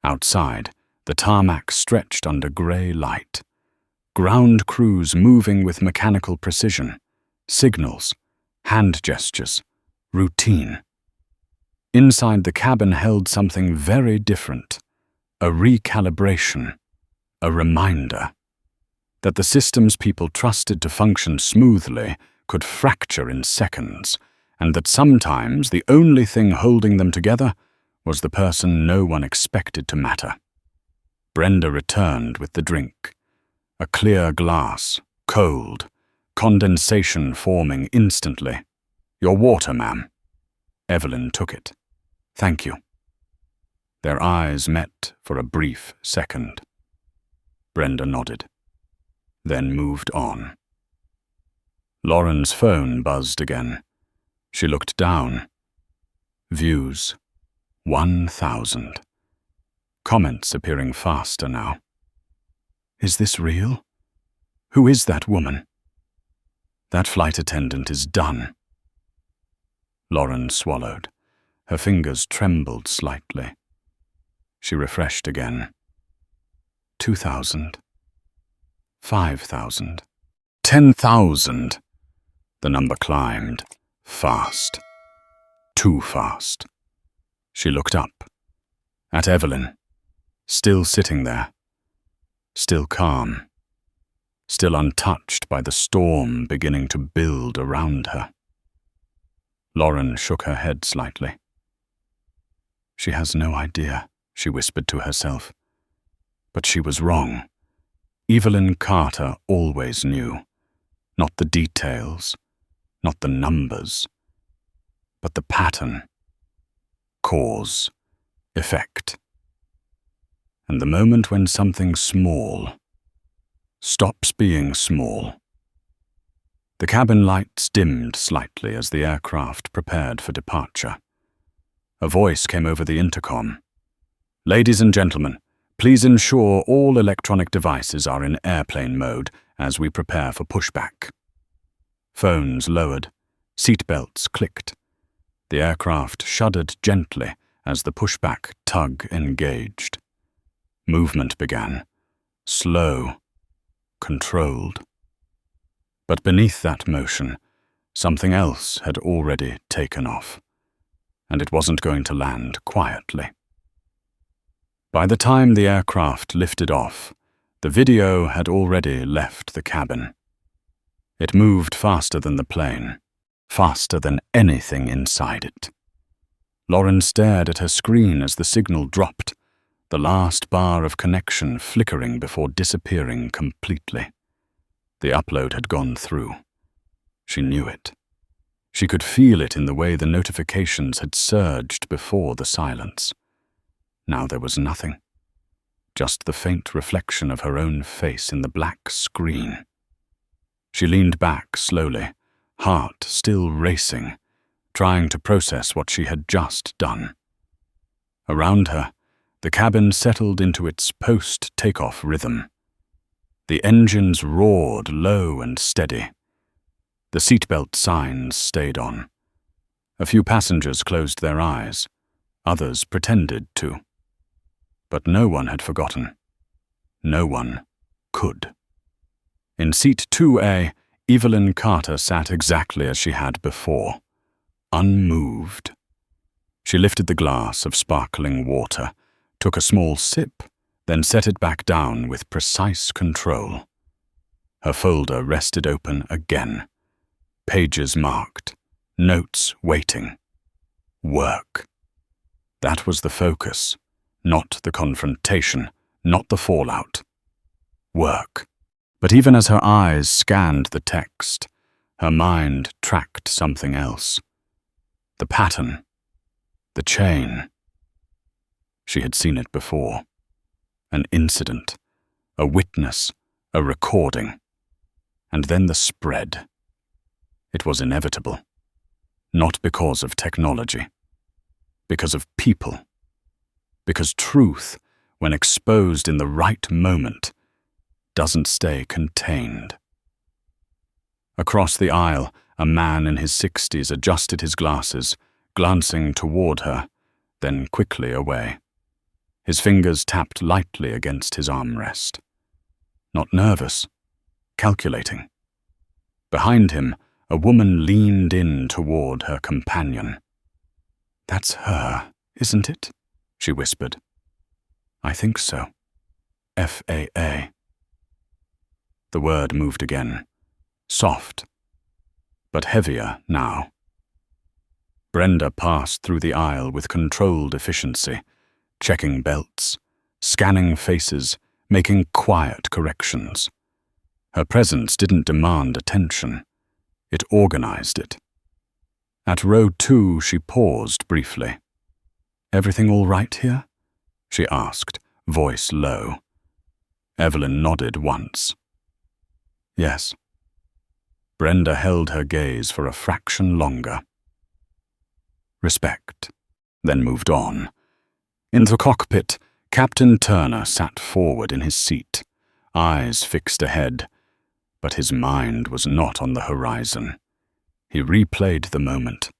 Outside, the tarmac stretched under grey light. Ground crews moving with mechanical precision. Signals, hand gestures, routine. Inside the cabin held something very different. A recalibration. A reminder that the systems people trusted to function smoothly could fracture in seconds, and that sometimes the only thing holding them together was the person no one expected to matter. Brenda returned with the drink. A clear glass, cold, condensation forming instantly. "Your water, ma'am." Evelyn took it. "Thank you." Their eyes met for a brief second. Brenda nodded, then moved on. Lauren's phone buzzed again. She looked down. Views, 1,000. Comments appearing faster now. Is this real? Who is that woman? That flight attendant is done. Lauren swallowed. Her fingers trembled slightly. She refreshed again. 2,000. 5,000. 10,000. The number climbed. Fast. Too fast. She looked up. At Evelyn. Still sitting there, still calm, still untouched by the storm beginning to build around her. Lauren shook her head slightly. She has no idea, she whispered to herself. But she was wrong. Evelyn Carter always knew. Not the details, not the numbers, but the pattern. Cause, effect. And the moment when something small stops being small. The cabin lights dimmed slightly as the aircraft prepared for departure. A voice came over the intercom. "Ladies and gentlemen, please ensure all electronic devices are in airplane mode as we prepare for pushback." Phones lowered, seatbelts clicked. The aircraft shuddered gently as the pushback tug engaged. Movement began, slow, controlled. But beneath that motion, something else had already taken off, and it wasn't going to land quietly. By the time the aircraft lifted off, the video had already left the cabin. It moved faster than the plane, faster than anything inside it. Lauren stared at her screen as the signal dropped, the last bar of connection flickering before disappearing completely. The upload had gone through. She knew it. She could feel it in the way the notifications had surged before the silence. Now there was nothing. Just the faint reflection of her own face in the black screen. She leaned back slowly, heart still racing, trying to process what she had just done. Around her, the cabin settled into its post-takeoff rhythm. The engines roared low and steady. The seatbelt signs stayed on. A few passengers closed their eyes. Others pretended to. But no one had forgotten. No one could. In seat 2A, Evelyn Carter sat exactly as she had before, unmoved. She lifted the glass of sparkling water, took a small sip, then set it back down with precise control. Her folder rested open again. Pages marked, notes waiting. Work. That was the focus, not the confrontation, not the fallout. Work. But even as her eyes scanned the text, her mind tracked something else. The pattern. The chain. She had seen it before. An incident, a witness, a recording. And then the spread. It was inevitable. Not because of technology. Because of people. Because truth, when exposed in the right moment, doesn't stay contained. Across the aisle, a man in his 60s adjusted his glasses, glancing toward her, then quickly away. His fingers tapped lightly against his armrest. Not nervous, calculating. Behind him, a woman leaned in toward her companion. "That's her, isn't it?" she whispered. "I think so. FAA." The word moved again, soft, but heavier now. Brenda passed through the aisle with controlled efficiency, checking belts, scanning faces, making quiet corrections. Her presence didn't demand attention. It organized it. At row 2, she paused briefly. "Everything all right here?" she asked, voice low. Evelyn nodded once. "Yes." Brenda held her gaze for a fraction longer. Respect, then moved on. In the cockpit, Captain Turner sat forward in his seat, eyes fixed ahead, but his mind was not on the horizon. He replayed the moment,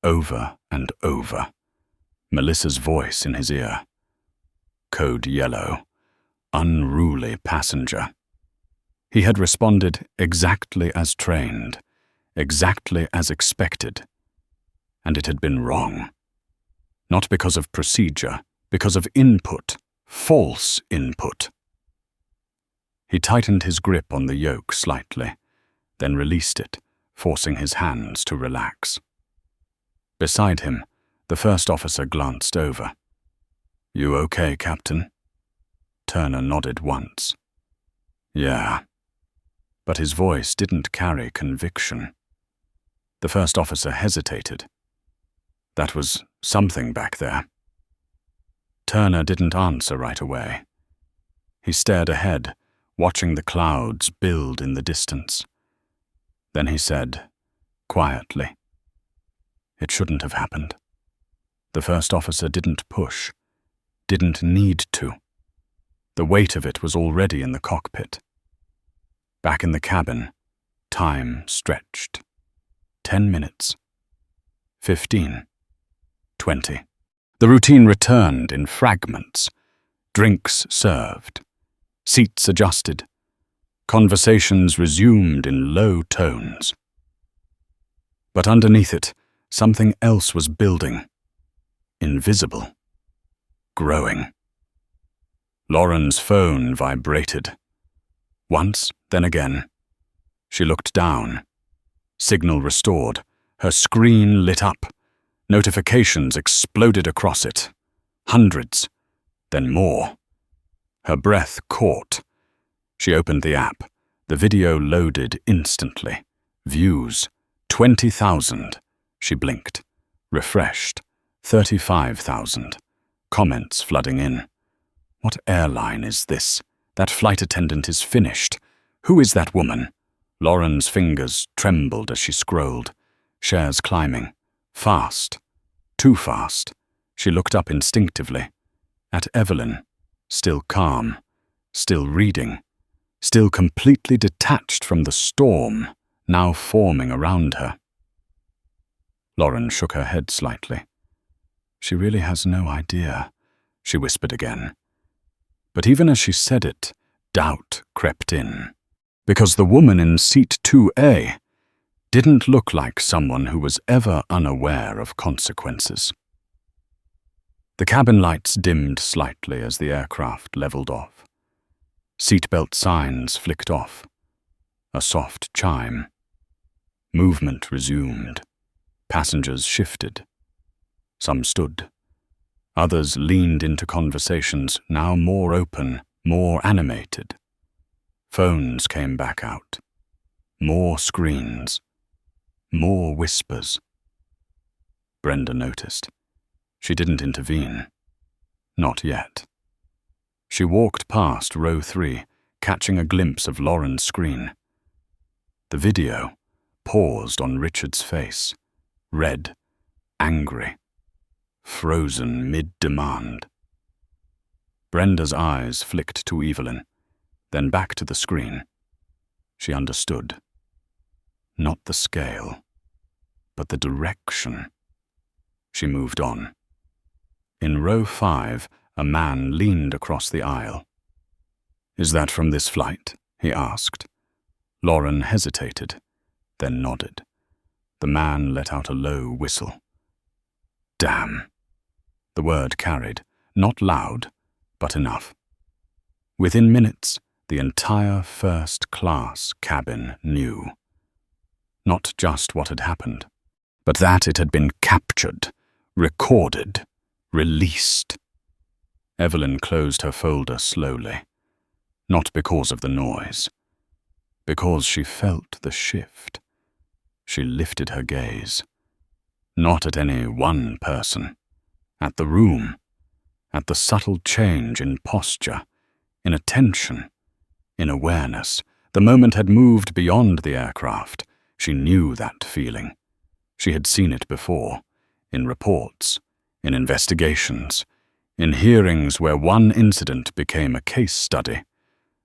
over and over, Melissa's voice in his ear. Code yellow, unruly passenger. He had responded exactly as trained, exactly as expected, and it had been wrong. Not because of procedure, because of input, false input. He tightened his grip on the yoke slightly, then released it, forcing his hands to relax. Beside him, the first officer glanced over. "You okay, Captain?" Turner nodded once. "Yeah." But his voice didn't carry conviction. The first officer hesitated. That was something back there. Turner didn't answer right away. He stared ahead, watching the clouds build in the distance. Then he said, quietly, "It shouldn't have happened." The first officer didn't push, didn't need to. The weight of it was already in the cockpit. Back in the cabin, time stretched. 10 minutes. 15. 20. The routine returned in fragments. Drinks served. Seats adjusted. Conversations resumed in low tones. But underneath it, something else was building. Invisible. Growing. Lauren's phone vibrated. Once, then again. She looked down. Signal restored. Her screen lit up. Notifications exploded across it. Hundreds, then more. Her breath caught. She opened the app. The video loaded instantly. Views, 20,000. She blinked. Refreshed, 35,000. Comments flooding in. What airline is this? That flight attendant is finished. Who is that woman? Lauren's fingers trembled as she scrolled. Shares climbing. Fast. Too fast. She looked up instinctively. At Evelyn. Still calm. Still reading. Still completely detached from the storm now forming around her. Lauren shook her head slightly. "She really has no idea," she whispered again. But even as she said it, doubt crept in. Because the woman in seat 2A didn't look like someone who was ever unaware of consequences. The cabin lights dimmed slightly as the aircraft leveled off. Seatbelt signs flicked off. A soft chime. Movement resumed. Passengers shifted. Some stood. Others leaned into conversations, now more open, more animated. Phones came back out. More screens. More whispers. Brenda noticed. She didn't intervene. Not yet. She walked past row 3, catching a glimpse of Lauren's screen. The video paused on Richard's face, red, angry, frozen mid-demand. Brenda's eyes flicked to Evelyn, then back to the screen. She understood. Not the scale, but the direction. She moved on. In row 5, a man leaned across the aisle. "Is that from this flight?" he asked. Lauren hesitated, then nodded. The man let out a low whistle. "Damn." The word carried, not loud, but enough. Within minutes, the entire first-class cabin knew. Not just what had happened, but that it had been captured, recorded, released. Evelyn closed her folder slowly, not because of the noise, because she felt the shift. She lifted her gaze, not at any one person, at the room, at the subtle change in posture, in attention, in awareness. The moment had moved beyond the aircraft. She knew that feeling. She had seen it before, in reports, in investigations, in hearings where one incident became a case study,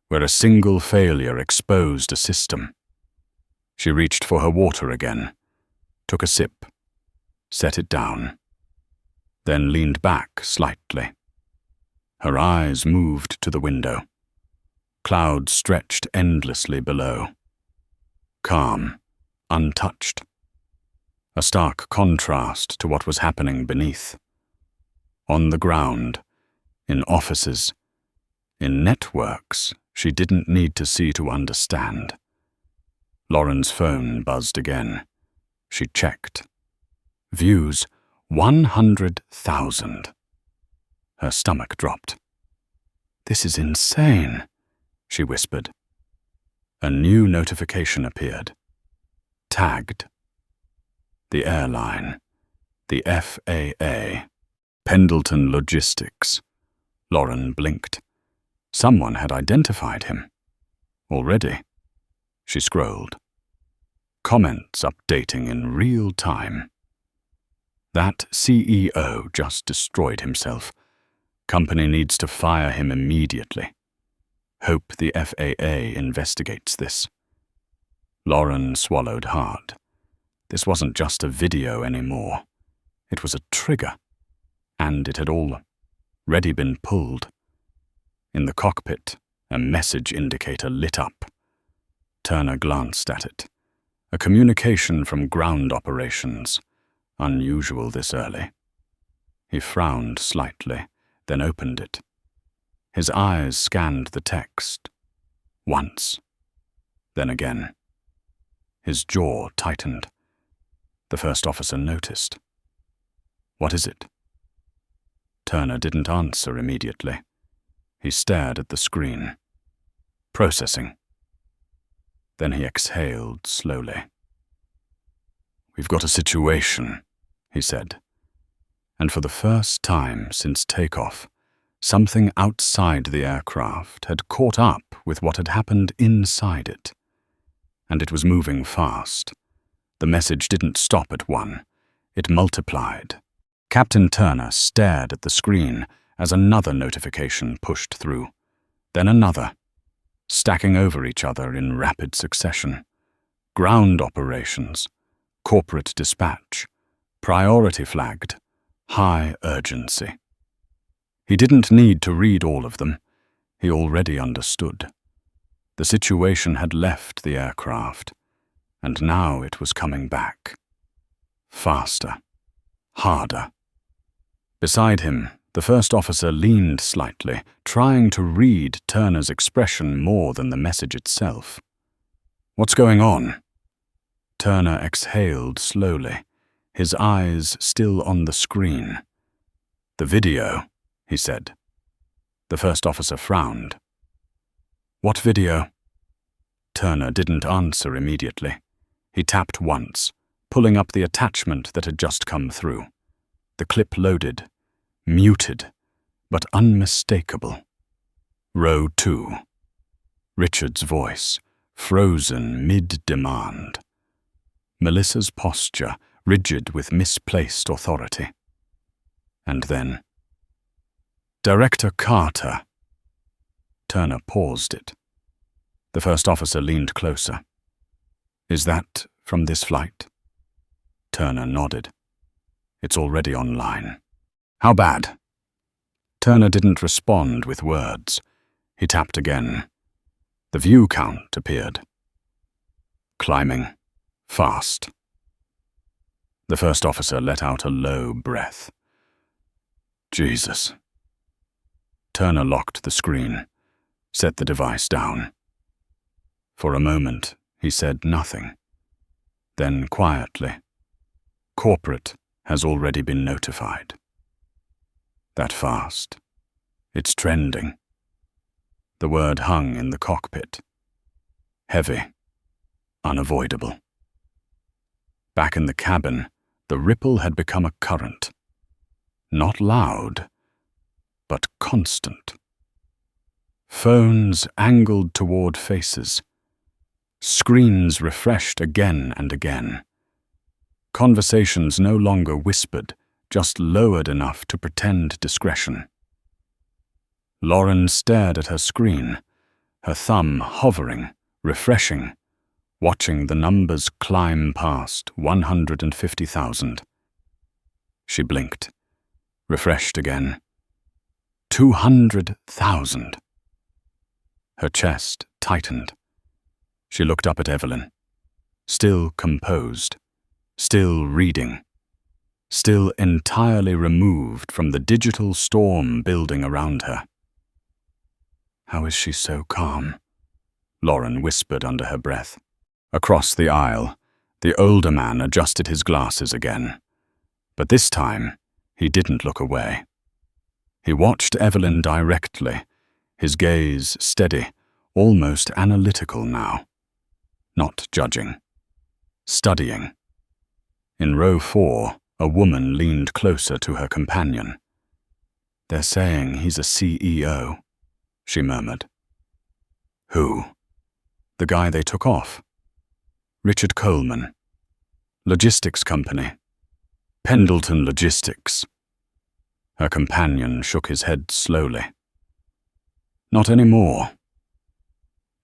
where a single failure exposed a system. She reached for her water again, took a sip, set it down, then leaned back slightly. Her eyes moved to the window. Clouds stretched endlessly below. Calm, untouched. A stark contrast to what was happening beneath. On the ground, in offices, in networks she didn't need to see to understand. Lauren's phone buzzed again. She checked. Views 100,000. Her stomach dropped. "This is insane," she whispered. A new notification appeared. Tagged. The airline. The FAA. Pendleton Logistics. Lauren blinked. Someone had identified him. Already. She scrolled. Comments updating in real time. That CEO just destroyed himself. Company needs to fire him immediately. Hope the FAA investigates this. Lauren swallowed hard. This wasn't just a video anymore. It was a trigger. And it had already been pulled. In the cockpit, a message indicator lit up. Turner glanced at it. A communication from ground operations. Unusual this early. He frowned slightly, then opened it. His eyes scanned the text. Once. Then again. His jaw tightened. The first officer noticed. "What is it?" Turner didn't answer immediately. He stared at the screen. Processing. Then he exhaled slowly. "We've got a situation," he said. And for the first time since takeoff, something outside the aircraft had caught up with what had happened inside it. And it was moving fast. The message didn't stop at one. It multiplied. Captain Turner stared at the screen as another notification pushed through. Then another, stacking over each other in rapid succession. Ground operations, corporate dispatch, priority flagged, high urgency. He didn't need to read all of them. He already understood. The situation had left the aircraft, and now it was coming back. Faster. Harder. Beside him, the first officer leaned slightly, trying to read Turner's expression more than the message itself. "What's going on?" Turner exhaled slowly, his eyes still on the screen. "The video," he said. The first officer frowned. "What video?" Turner didn't answer immediately. He tapped once, pulling up the attachment that had just come through. The clip loaded, muted, but unmistakable. Row 2. Richard's voice, frozen mid-demand. Melissa's posture, rigid with misplaced authority. And then, "Director Carter." Turner paused it. The first officer leaned closer. "Is that from this flight?" Turner nodded. "It's already online." "How bad?" Turner didn't respond with words. He tapped again. The view count appeared. Climbing. Fast. The first officer let out a low breath. "Jesus." Turner locked the screen, set the device down. For a moment, he said nothing. Then quietly, "Corporate has already been notified." That fast. It's trending. The word hung in the cockpit. Heavy. Unavoidable. Back in the cabin, the ripple had become a current. Not loud, but constant. Phones angled toward faces. Screens refreshed again and again. Conversations no longer whispered, just lowered enough to pretend discretion. Lauren stared at her screen, her thumb hovering, refreshing, watching the numbers climb past 150,000. She blinked, refreshed again. 200,000. Her chest tightened. She looked up at Evelyn, still composed, still reading, still entirely removed from the digital storm building around her. "How is she so calm?" Lauren whispered under her breath. Across the aisle, the older man adjusted his glasses again. But this time, he didn't look away. He watched Evelyn directly, his gaze steady, almost analytical now. Not judging. Studying. In row 4, a woman leaned closer to her companion. "They're saying he's a CEO," she murmured. "Who?" "The guy they took off. Richard Coleman. Logistics company. Pendleton Logistics." Her companion shook his head slowly. "Not anymore."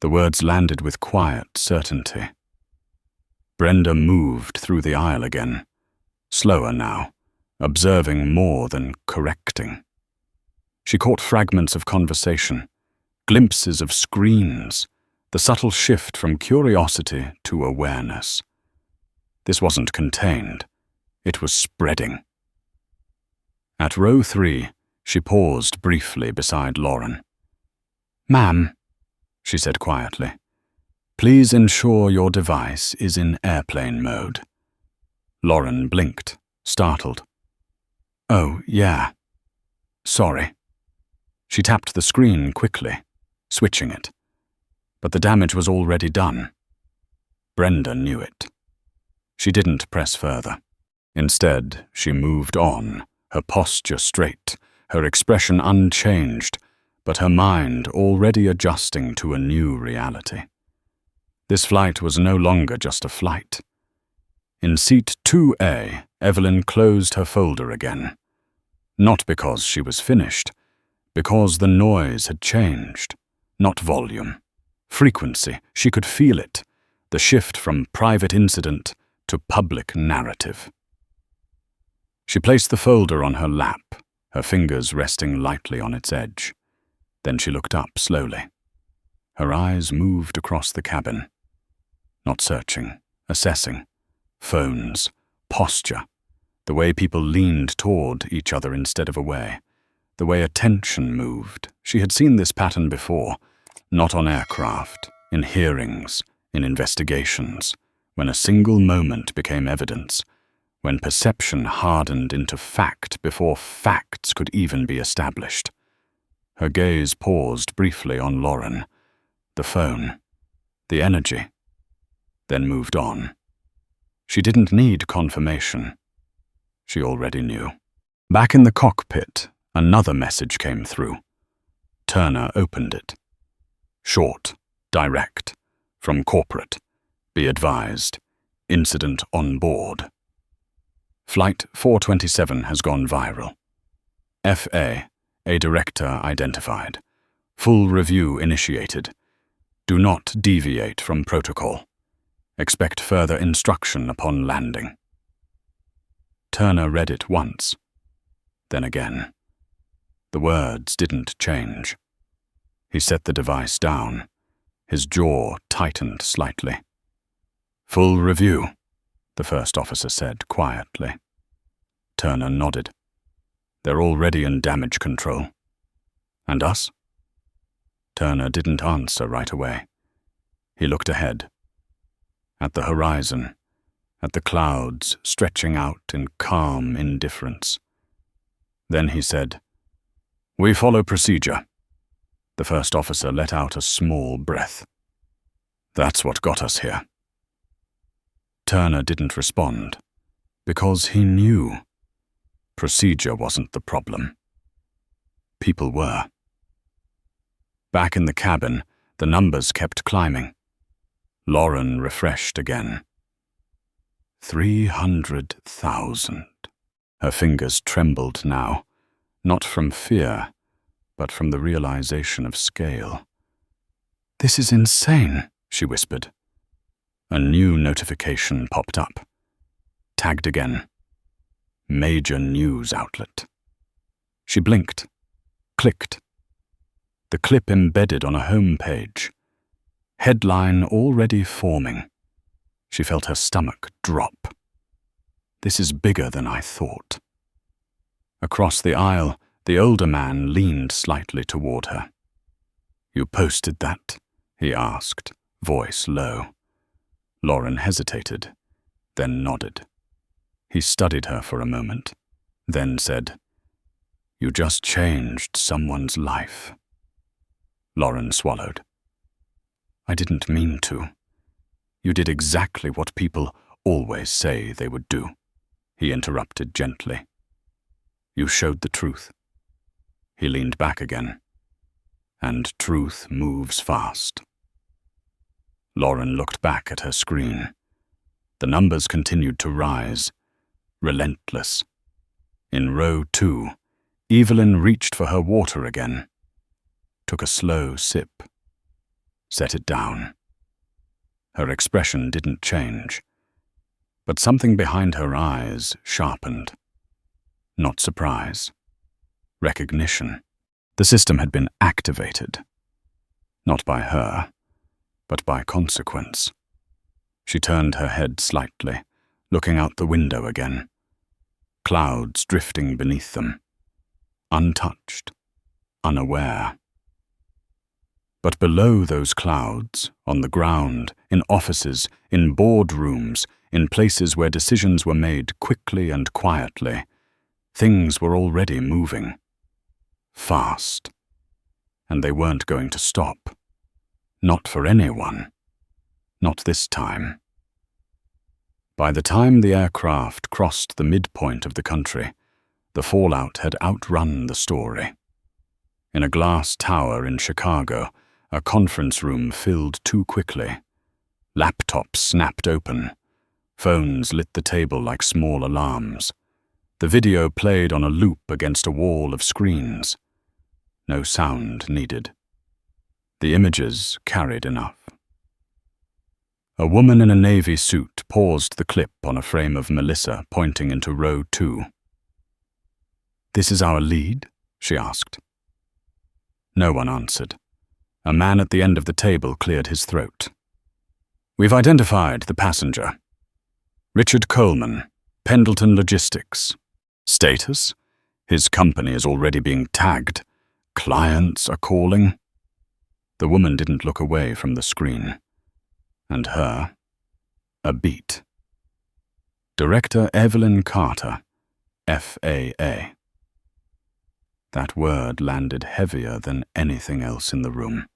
The words landed with quiet certainty. Brenda moved through the aisle again, slower now, observing more than correcting. She caught fragments of conversation, glimpses of screens, the subtle shift from curiosity to awareness. This wasn't contained. It was spreading. At row 3, she paused briefly beside Lauren. "Ma'am," she said quietly, "please ensure your device is in airplane mode." Lauren blinked, startled. "Oh, yeah. Sorry." She tapped the screen quickly, switching it. But the damage was already done. Brenda knew it. She didn't press further. Instead, she moved on, her posture straight, her expression unchanged, but her mind already adjusting to a new reality. This flight was no longer just a flight. In seat 2A, Evelyn closed her folder again. Not because she was finished, because the noise had changed. Not volume. Frequency, she could feel it, the shift from private incident to public narrative. She placed the folder on her lap, her fingers resting lightly on its edge. Then she looked up slowly. Her eyes moved across the cabin. Not searching, assessing. Phones, posture, the way people leaned toward each other instead of away, the way attention moved. She had seen this pattern before. Not on aircraft, in hearings, in investigations, when a single moment became evidence, when perception hardened into fact before facts could even be established. Her gaze paused briefly on Lauren, the phone, the energy, then moved on. She didn't need confirmation. She already knew. Back in the cockpit, another message came through. Turner opened it. Short, direct, from corporate. Be advised. Incident on board. Flight 427 has gone viral. FA, a director identified. Full review initiated. Do not deviate from protocol. Expect further instruction upon landing. Turner read it once, then again. The words didn't change. He set the device down. His jaw tightened slightly. "Full review," the first officer said quietly. Turner nodded. "They're already in damage control." "And us?" Turner didn't answer right away. He looked ahead. At the horizon, at the clouds stretching out in calm indifference. Then he said, "We follow procedure." The first officer let out a small breath. "That's what got us here." Turner didn't respond, because he knew. Procedure wasn't the problem. People were. Back in the cabin, the numbers kept climbing. Lauren refreshed again. 300,000. Her fingers trembled now, not from fear, but from the realization of scale. "This is insane," she whispered. A new notification popped up. Tagged again. Major news outlet. She blinked. Clicked. The clip embedded on a home page. Headline already forming. She felt her stomach drop. This is bigger than I thought. Across the aisle, the older man leaned slightly toward her. You posted that? He asked, voice low. Lauren hesitated, then nodded. He studied her for a moment, then said, You just changed someone's life. Lauren swallowed. I didn't mean to. You did exactly what people always say they would do, he interrupted gently. You showed the truth. He leaned back again. And truth moves fast. Lauren looked back at her screen. The numbers continued to rise, relentless. In row 2, Evelyn reached for her water again, took a slow sip, set it down. Her expression didn't change, but something behind her eyes sharpened. Not surprise, recognition. The system had been activated, not by her, but by consequence. She turned her head slightly, looking out the window again. Clouds drifting beneath them, untouched, unaware. But below those clouds, on the ground, in offices, in boardrooms, in places where decisions were made quickly and quietly, things were already moving. Fast. And they weren't going to stop. Not for anyone. Not this time. By the time the aircraft crossed the midpoint of the country, the fallout had outrun the story. In a glass tower in Chicago, a conference room filled too quickly. Laptops snapped open. Phones lit the table like small alarms. The video played on a loop against a wall of screens. No sound needed. The images carried enough. A woman in a navy suit paused the clip on a frame of Melissa pointing into row 2. This is our lead? She asked. No one answered. A man at the end of the table cleared his throat. We've identified the passenger. Richard Coleman, Pendleton Logistics. Status? His company is already being tagged. Clients are calling. The woman didn't look away from the screen. And her, a beat. Director Evelyn Carter, FAA. That word landed heavier than anything else in the room.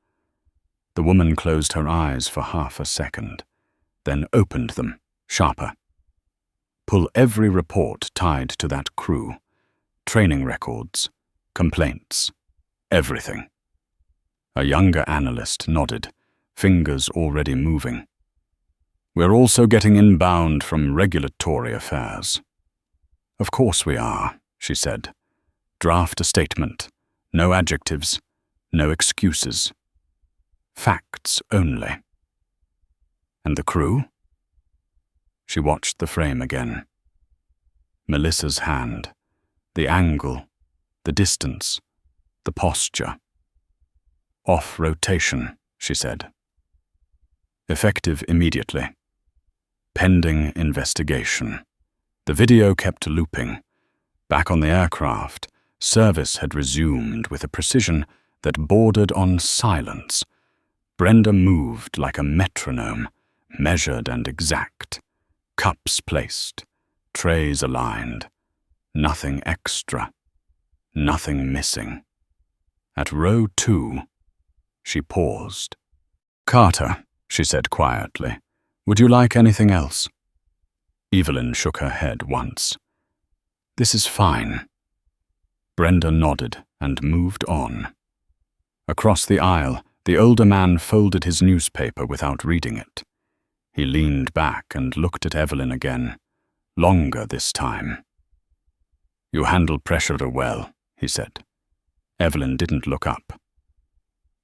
The woman closed her eyes for half a second, then opened them, sharper. Pull every report tied to that crew. Training records, complaints, everything. A younger analyst nodded, fingers already moving. We're also getting inbound from regulatory affairs. Of course we are, she said. Draft a statement. No adjectives, no excuses. Facts only. And the crew? She watched the frame again. Melissa's hand, the angle, the distance, the posture. Off rotation, she said. Effective immediately. Pending investigation. The video kept looping. Back on the aircraft, service had resumed with a precision that bordered on silence. Brenda moved like a metronome, measured and exact. Cups placed, trays aligned. Nothing extra. Nothing missing. At row 2, she paused. Carter, she said quietly, would you like anything else? Evelyn shook her head once. This is fine. Brenda nodded and moved on. Across the aisle, the older man folded his newspaper without reading it. He leaned back and looked at Evelyn again, longer this time. You handle pressure well, he said. Evelyn didn't look up.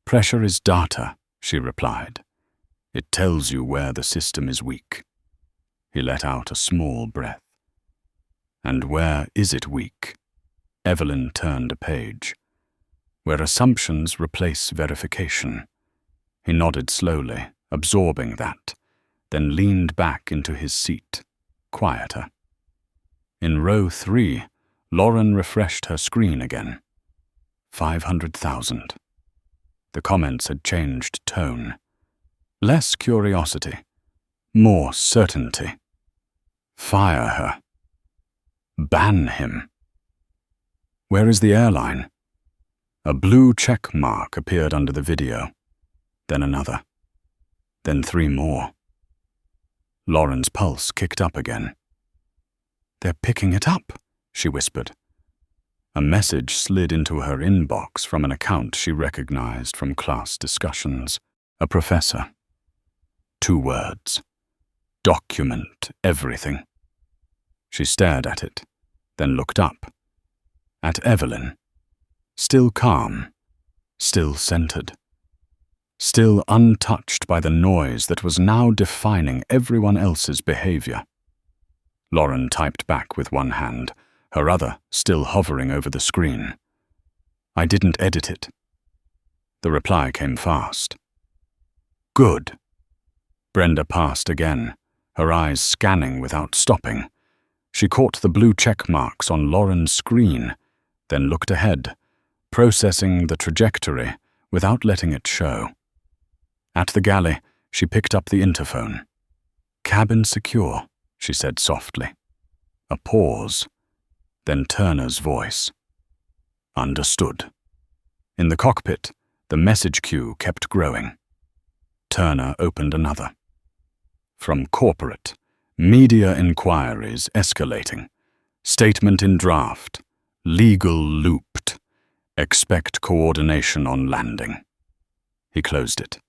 Pressure is data, she replied. It tells you where the system is weak. He let out a small breath. And where is it weak? Evelyn turned a page. Where assumptions replace verification. He nodded slowly, absorbing that, then leaned back into his seat, quieter. In row 3, Lauren refreshed her screen again. 500,000. The comments had changed tone. Less curiosity, more certainty. Fire her. Ban him. Where is the airline? A blue check mark appeared under the video. Then another. Then 3 more. Lauren's pulse kicked up again. "They're picking it up," she whispered. A message slid into her inbox from an account she recognized from class discussions. A professor. 2 words. Document everything. She stared at it, then looked up. At Evelyn. Still calm, still centered. Still untouched by the noise that was now defining everyone else's behavior. Lauren typed back with one hand, her other still hovering over the screen. "I didn't edit it." The reply came fast. "Good." Brenda passed again, her eyes scanning without stopping. She caught the blue check marks on Lauren's screen, then looked ahead, processing the trajectory without letting it show. At the galley, she picked up the interphone. "Cabin secure," she said softly. A pause, then Turner's voice. "Understood." In the cockpit, the message queue kept growing. Turner opened another. From corporate, media inquiries escalating. Statement in draft. Legal looped. Expect coordination on landing. He closed it.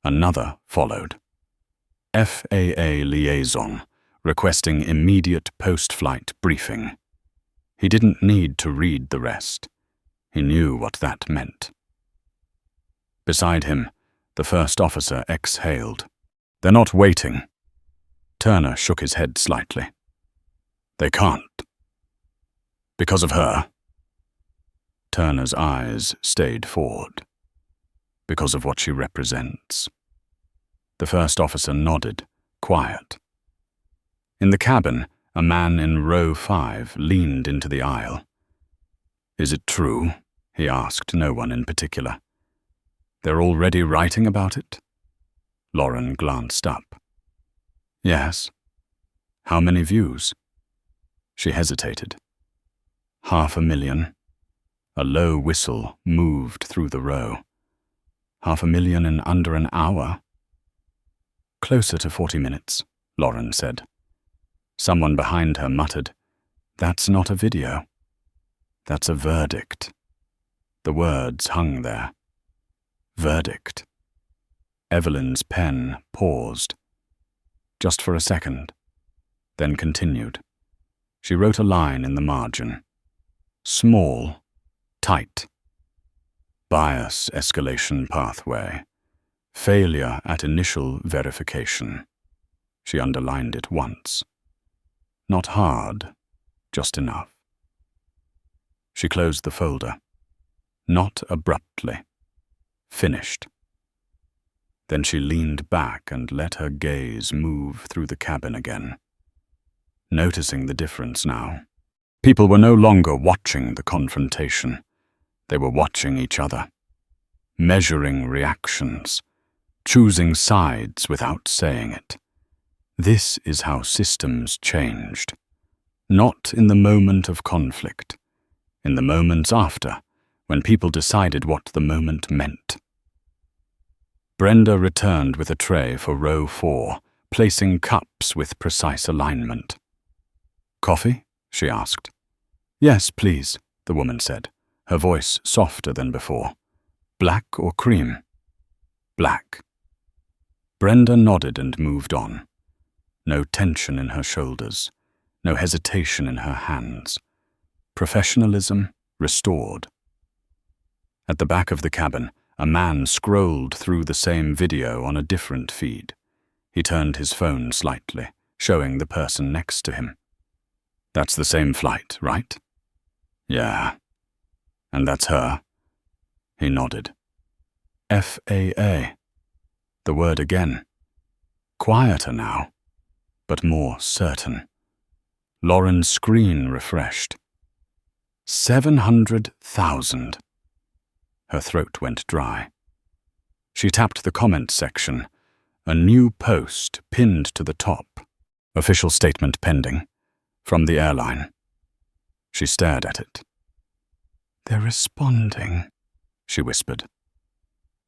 Another followed. FAA liaison, requesting immediate post-flight briefing. He didn't need to read the rest. He knew what that meant. Beside him, the first officer exhaled. "They're not waiting." Turner shook his head slightly. "They can't." "Because of her?" Turner's eyes stayed forward. "Because of what she represents." The first officer nodded, quiet. In the cabin, a man in row 5 leaned into the aisle. "Is it true?" he asked no one in particular. "They're already writing about it?" Lauren glanced up. "Yes." "How many views?" She hesitated. 500,000. A low whistle moved through the row. 500,000 in under an hour? "Closer to 40 minutes, Lauren said. Someone behind her muttered, "That's not a video. That's a verdict." The words hung there. Verdict. Evelyn's pen paused. Just for a second, then continued. She wrote a line in the margin. Small, tight. Bias escalation pathway. Failure at initial verification. She underlined it once. Not hard, just enough. She closed the folder. Not abruptly. Finished. Then she leaned back and let her gaze move through the cabin again. Noticing the difference now. People were no longer watching the confrontation. They were watching each other. Measuring reactions. Choosing sides without saying it. This is how systems changed. Not in the moment of conflict. In the moments after, when people decided what the moment meant. Brenda returned with a tray for row 4, placing cups with precise alignment. "Coffee?" she asked. "Yes, please," the woman said, her voice softer than before. "Black or cream?" "Black." Brenda nodded and moved on. No tension in her shoulders, no hesitation in her hands. Professionalism restored. At the back of the cabin, a man scrolled through the same video on a different feed. He turned his phone slightly, showing the person next to him. "That's the same flight, right?" "Yeah." "And that's her?" He nodded. FAA. The word again. Quieter now, but more certain. Lauren's screen refreshed. 700,000. Her throat went dry. She tapped the comment section. A new post pinned to the top. Official statement pending. From the airline. She stared at it. "They're responding," she whispered.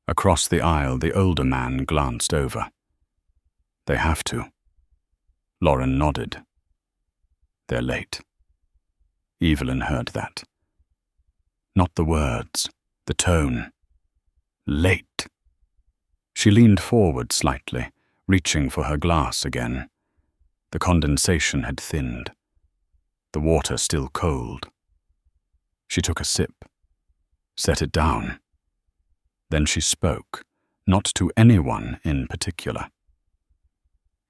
Across the aisle, the older man glanced over. "They have to." Lauren nodded. "They're late." Evelyn heard that. Not the words, the tone. Late. She leaned forward slightly, reaching for her glass again. The condensation had thinned. The water still cold. She took a sip, set it down. Then she spoke, not to anyone in particular.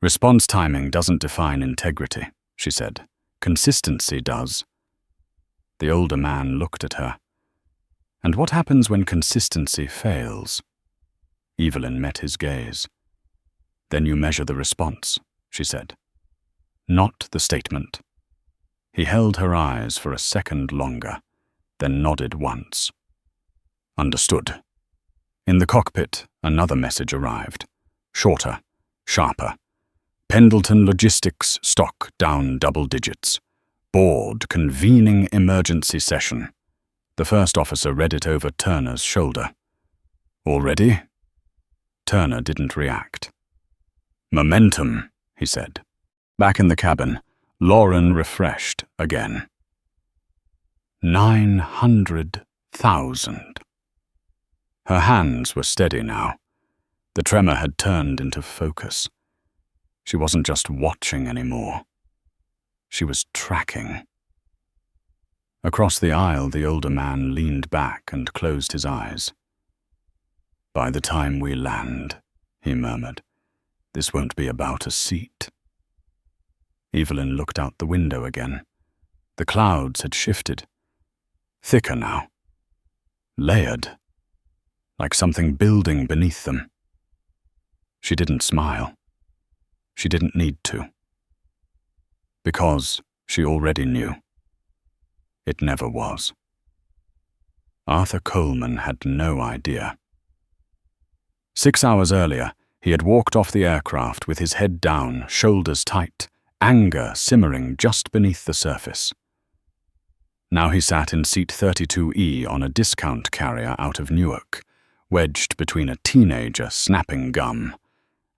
"Response timing doesn't define integrity," she said. "Consistency does." The older man looked at her. "And what happens when consistency fails?" Evelyn met his gaze. "Then you measure the response," she said. "Not the statement." He held her eyes for a second longer, then nodded once. "Understood." In the cockpit, another message arrived. Shorter, sharper. "Pendleton Logistics stock down double digits. Board convening emergency session." The first officer read it over Turner's shoulder. "Already?" Turner didn't react. "Momentum," he said. Back in the cabin, Lauren refreshed again. 900,000. Her hands were steady now. The tremor had turned into focus. She wasn't just watching anymore. She was tracking. Across the aisle, the older man leaned back and closed his eyes. "By the time we land," he murmured, "this won't be about a seat." Evelyn looked out the window again. The clouds had shifted. Thicker now. Layered. Like something building beneath them. She didn't smile. She didn't need to. Because she already knew. It never was. Arthur Coleman had no idea. 6 hours earlier, he had walked off the aircraft with his head down, shoulders tight, anger simmering just beneath the surface. Now he sat in seat 32E on a discount carrier out of Newark, wedged between a teenager snapping gum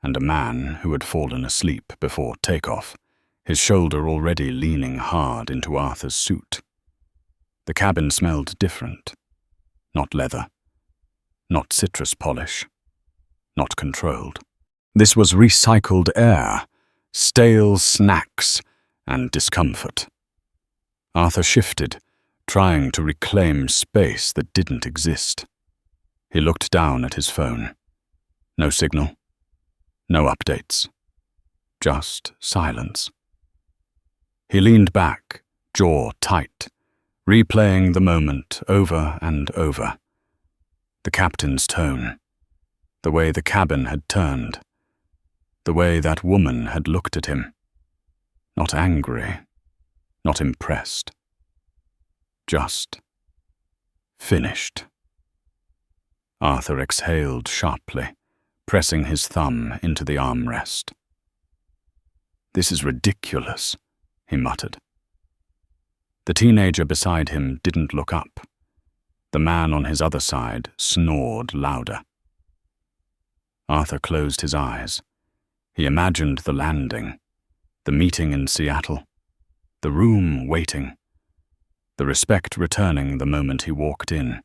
and a man who had fallen asleep before takeoff, his shoulder already leaning hard into Arthur's suit. The cabin smelled different. Not leather. Not citrus polish. Not controlled. This was recycled air, stale snacks, and discomfort. Arthur shifted, trying to reclaim space that didn't exist. He looked down at his phone. No signal. No updates. Just silence. He leaned back, jaw tight, replaying the moment over and over. The captain's tone. The way the cabin had turned. The way that woman had looked at him. Not angry. Not impressed. Just finished. Arthur exhaled sharply, pressing his thumb into the armrest. "This is ridiculous," he muttered. The teenager beside him didn't look up. The man on his other side snored louder. Arthur closed his eyes. He imagined the landing, the meeting in Seattle, the room waiting, the respect returning the moment he walked in,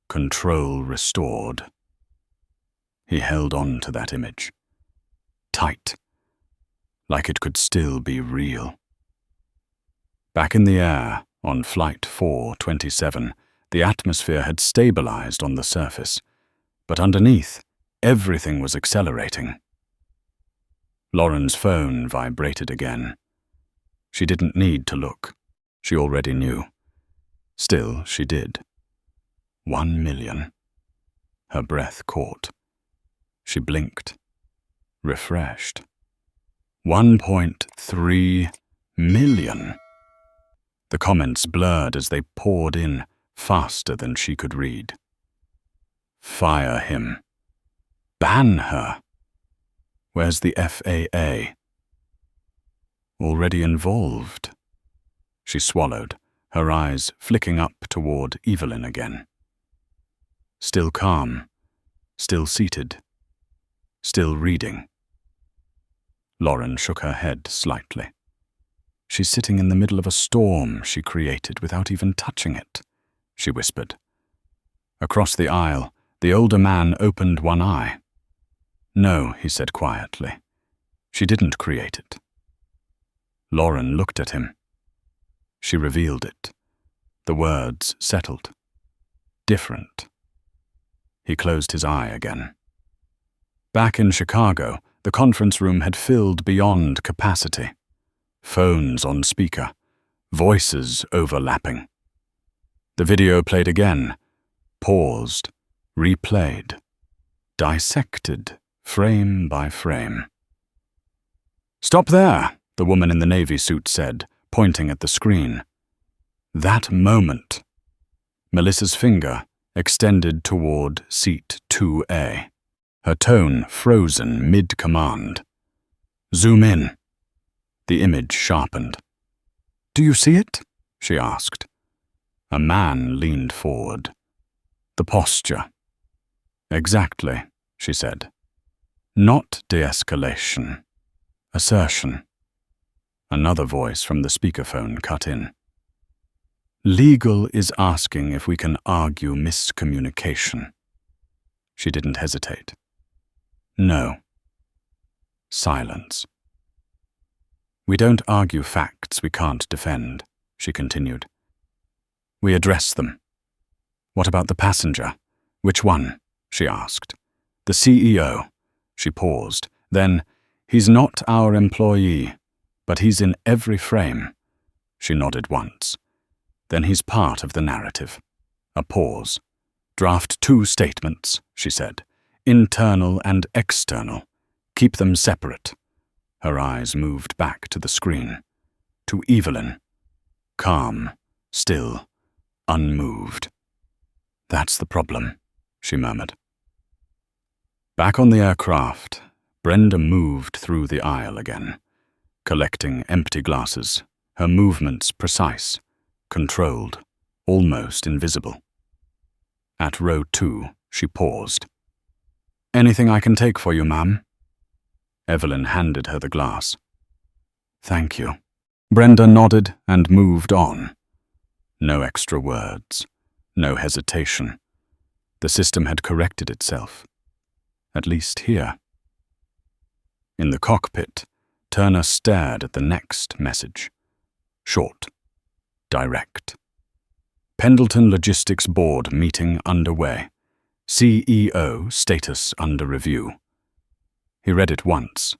control restored. He held on to that image, tight, like it could still be real. Back in the air, on Flight 427, the atmosphere had stabilized on the surface, but underneath, everything was accelerating. Lauren's phone vibrated again. She didn't need to look. She already knew. Still, she did. 1 million. Her breath caught. She blinked. Refreshed. 1.3 million. The comments blurred as they poured in, faster than she could read. Fire him. Ban her. Where's the FAA? Already involved. She swallowed, her eyes flicking up toward Evelyn again. Still calm, still seated, still reading. Lauren shook her head slightly. She's sitting in the middle of a storm she created without even touching it, she whispered. Across the aisle, the older man opened one eye. No, he said quietly. She didn't create it. Lauren looked at him. She revealed it. The words settled. Different. He closed his eye again. Back in Chicago, the conference room had filled beyond capacity. Phones on speaker, voices overlapping. The video played again, paused, replayed, dissected frame by frame. "Stop there," the woman in the navy suit said, pointing at the screen. That moment. Melissa's finger extended toward seat 2A, her tone frozen mid-command. "Zoom in." The image sharpened. "Do you see it?" she asked. A man leaned forward. The posture. "Exactly," she said. "Not de-escalation. Assertion." Another voice from the speakerphone cut in. "Legal is asking if we can argue miscommunication." She didn't hesitate. "No." Silence. "We don't argue facts we can't defend," she continued. "We address them." "What about the passenger? Which one?" she asked. "The CEO." She paused. Then, "He's not our employee, but he's in every frame." She nodded once. "Then he's part of the narrative." A pause. "Draft 2 statements," she said. "Internal and external. Keep them separate." Her eyes moved back to the screen. To Evelyn. Calm, still, unmoved. "That's the problem," she murmured. Back on the aircraft, Brenda moved through the aisle again, collecting empty glasses, her movements precise, controlled, almost invisible. At row 2, she paused. "Anything I can take for you, ma'am?" Evelyn handed her the glass. "Thank you." Brenda nodded and moved on. No extra words, no hesitation. The system had corrected itself, at least here. In the cockpit, Turner stared at the next message. Short, direct. Pendleton Logistics Board meeting underway. CEO status under review. He read it once,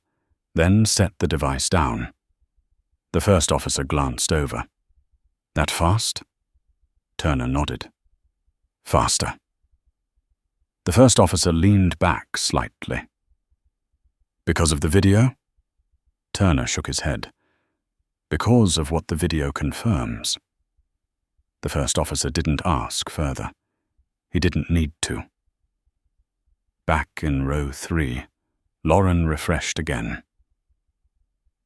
then set the device down. The first officer glanced over. "That fast?" Turner nodded. "Faster." The first officer leaned back slightly. "Because of the video?" Turner shook his head. "Because of what the video confirms." The first officer didn't ask further. He didn't need to. Back in row 3, Lauren refreshed again.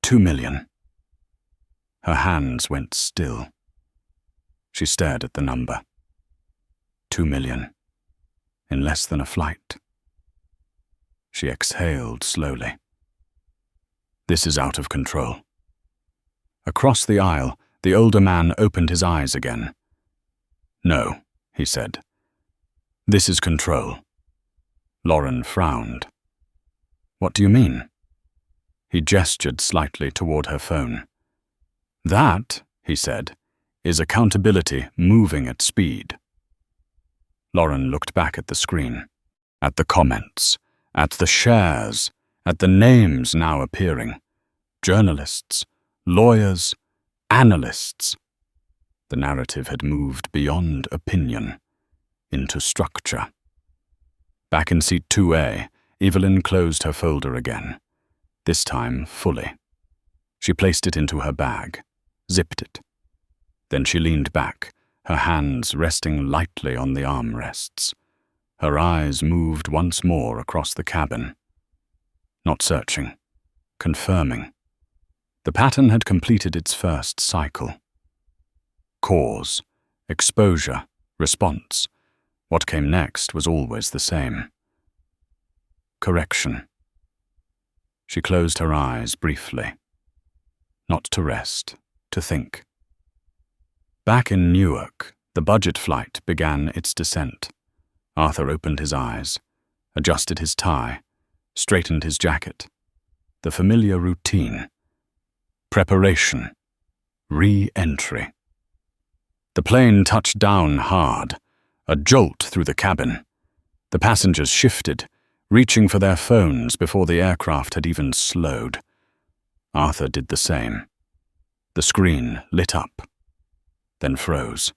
2 million. Her hands went still. She stared at the number. 2 million. In less than a flight. She exhaled slowly. This is out of control. Across the aisle, the older man opened his eyes again. "No," he said. "This is control." Lauren frowned. "What do you mean?" He gestured slightly toward her phone. "That," he said, "is accountability moving at speed." Lauren looked back at the screen, at the comments, at the shares, at the names now appearing. Journalists, lawyers, analysts. The narrative had moved beyond opinion, into structure. Back in seat 2A, Evelyn closed her folder again, this time fully. She placed it into her bag, zipped it. Then she leaned back, her hands resting lightly on the armrests. Her eyes moved once more across the cabin. Not searching, confirming. The pattern had completed its first cycle. Cause, exposure, response. What came next was always the same. Correction. She closed her eyes briefly. Not to rest, to think. Back in Newark, the budget flight began its descent. Arthur opened his eyes, adjusted his tie, straightened his jacket. The familiar routine. Preparation. Re-entry. The plane touched down hard, a jolt through the cabin. The passengers shifted, reaching for their phones before the aircraft had even slowed. Arthur did the same. The screen lit up, then froze.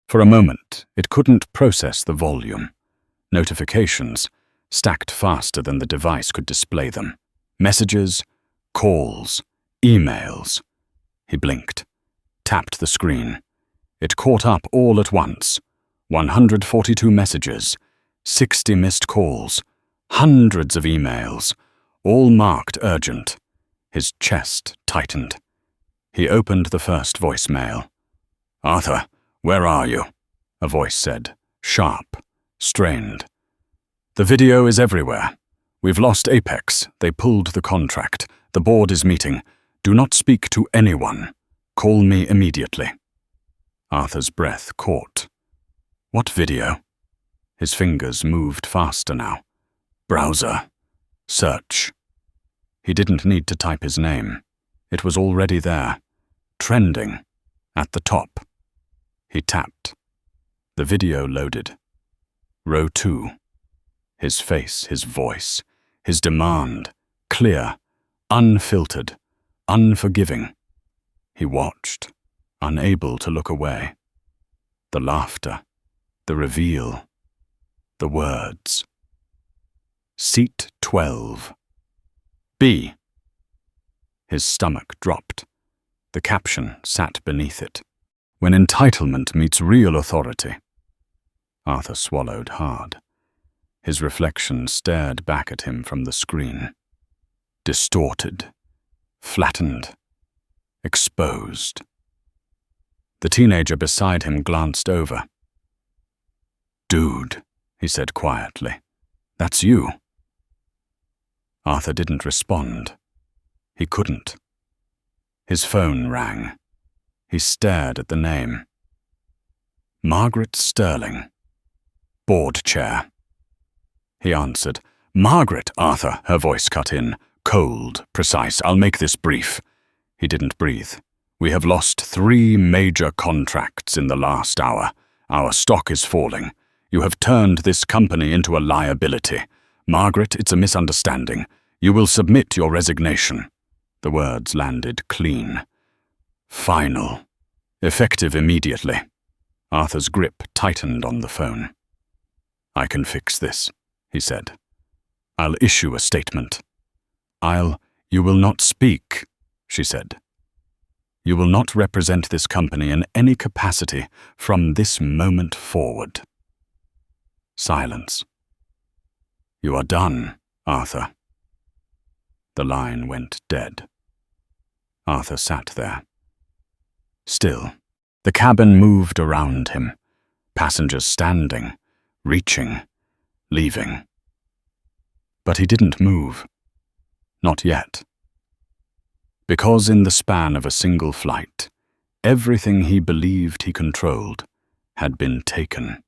For a moment, it couldn't process the volume. Notifications stacked faster than the device could display them. Messages, calls, emails. He blinked, tapped the screen. It caught up all at once. 142 messages, 60 missed calls, hundreds of emails, all marked urgent. His chest tightened. He opened the first voicemail. "Arthur, where are you?" a voice said, sharp, strained. "The video is everywhere. We've lost Apex. They pulled the contract. The board is meeting. Do not speak to anyone. Call me immediately." Arthur's breath caught. What video? His fingers moved faster now. Browser. Search. He didn't need to type his name. It was already there. Trending. At the top. He tapped. The video loaded. Row 2. His face, his voice, his demand, clear, unfiltered, unforgiving. He watched, unable to look away. The laughter, the reveal, the words. Seat 12. B. His stomach dropped. The caption sat beneath it. When entitlement meets real authority. Arthur swallowed hard. His reflection stared back at him from the screen. Distorted, flattened, exposed. The teenager beside him glanced over. "Dude," he said quietly, "that's you." Arthur didn't respond. He couldn't. His phone rang. He stared at the name. Margaret Sterling. Board chair. He answered. "Margaret, Arthur," her voice cut in. Cold, precise. "I'll make this brief." He didn't breathe. "We have lost 3 major contracts in the last hour. Our stock is falling. You have turned this company into a liability. Margaret, it's a misunderstanding. You will submit your resignation." The words landed clean. Final. Effective immediately. Arthur's grip tightened on the phone. "I can fix this," he said. "I'll issue a statement." You will not speak," she said. "You will not represent this company in any capacity from this moment forward." Silence. "You are done, Arthur." The line went dead. Arthur sat there. Still, the cabin moved around him, passengers standing, reaching, leaving. But he didn't move. Not yet. Because in the span of a single flight, everything he believed he controlled had been taken,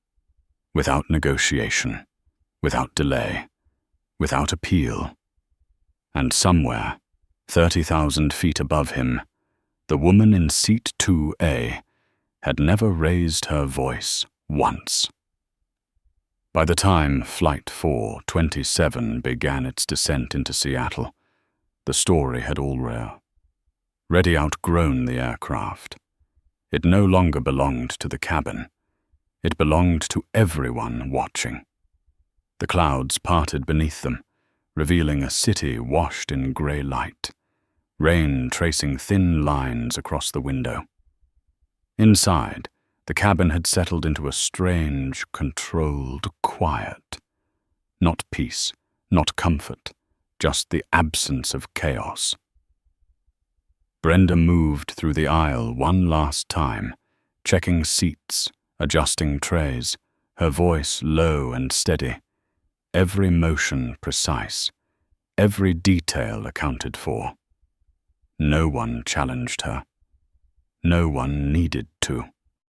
without negotiation, without delay, without appeal. And somewhere, 30,000 feet above him, the woman in seat 2A had never raised her voice once. By the time Flight 427 began its descent into Seattle, the story had already outgrown the aircraft. It no longer belonged to the cabin. It belonged to everyone watching. The clouds parted beneath them, revealing a city washed in grey light. rain tracing thin lines across the window. Inside, the cabin had settled into a strange, controlled quiet. Not peace, not comfort, just the absence of chaos. Brenda moved through the aisle one last time, checking seats, adjusting trays, her voice low and steady, every motion precise, every detail accounted for. No one challenged her. No one needed to.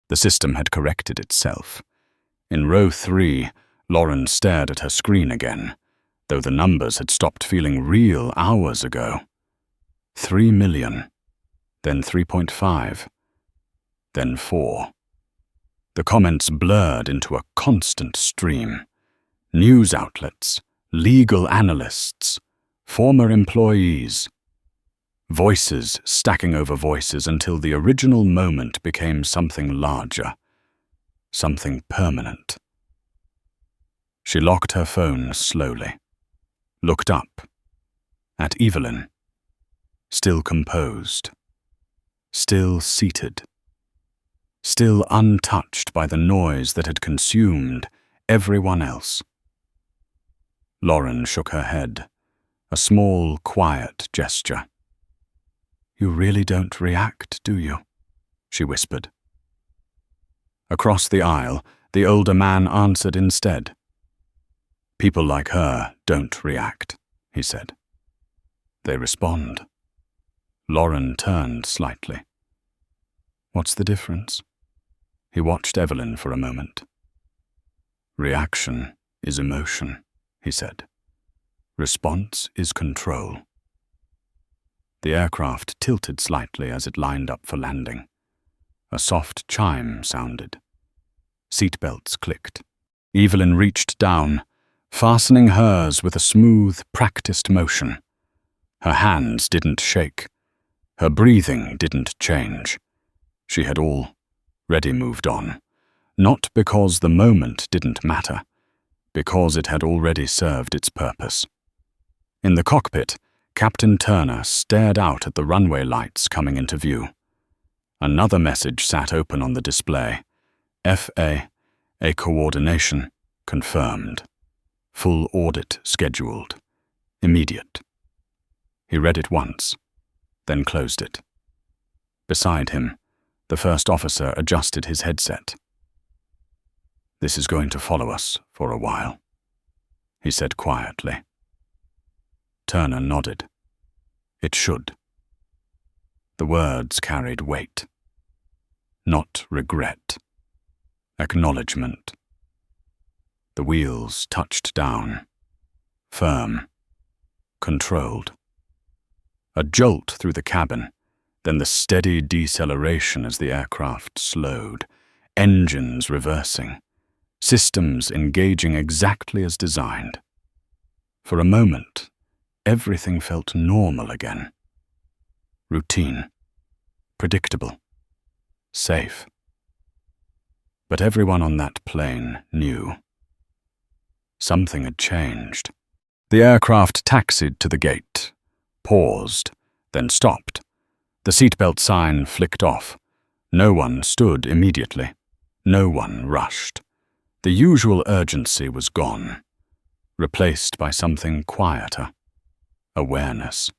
The system had corrected itself. In row 3, Lauren stared at her screen again, though the numbers had stopped feeling real hours ago. 3 million, then 3.5, then 4. The comments blurred into a constant stream. News outlets, legal analysts, former employees. Voices stacking over voices until the original moment became something larger, something permanent. She locked her phone slowly, looked up, at Evelyn, still composed, still seated, still untouched by the noise that had consumed everyone else. Lauren shook her head, a small, quiet gesture. "You really don't react, do you?" she whispered. Across the aisle, the older man answered instead. "People like her don't react," he said. "They respond." Lauren turned slightly. "What's the difference?" He watched Evelyn for a moment. "Reaction is emotion," he said. "Response is control." The aircraft tilted slightly as it lined up for landing. A soft chime sounded. Seatbelts clicked. Evelyn reached down, fastening hers with a smooth, practiced motion. Her hands didn't shake. Her breathing didn't change. She had already moved on, not because the moment didn't matter, because it had already served its purpose. In the cockpit, Captain Turner stared out at the runway lights coming into view. Another message sat open on the display. FA, a coordination, confirmed. Full audit scheduled. Immediate. He read it once, then closed it. Beside him, the first officer adjusted his headset. "This is going to follow us for a while," he said quietly. Turner nodded. It should. The words carried weight. Not regret. Acknowledgement. The wheels touched down. Firm. Controlled. A jolt through the cabin, then the steady deceleration as the aircraft slowed, engines reversing, systems engaging exactly as designed. For a moment, everything felt normal again. Routine. Predictable. Safe. But everyone on that plane knew. Something had changed. The aircraft taxied to the gate, paused, then stopped. The seatbelt sign flicked off. No one stood immediately. No one rushed. The usual urgency was gone, replaced by something quieter. Awareness.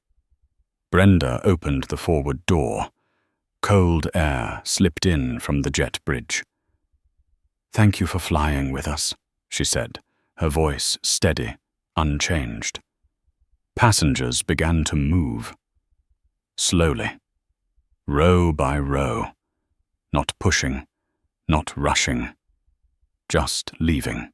Brenda opened the forward door. Cold air slipped in from the jet bridge. "Thank you for flying with us," she said, her voice steady, unchanged. Passengers began to move. Slowly. Row by row. Not pushing, not rushing. Just leaving.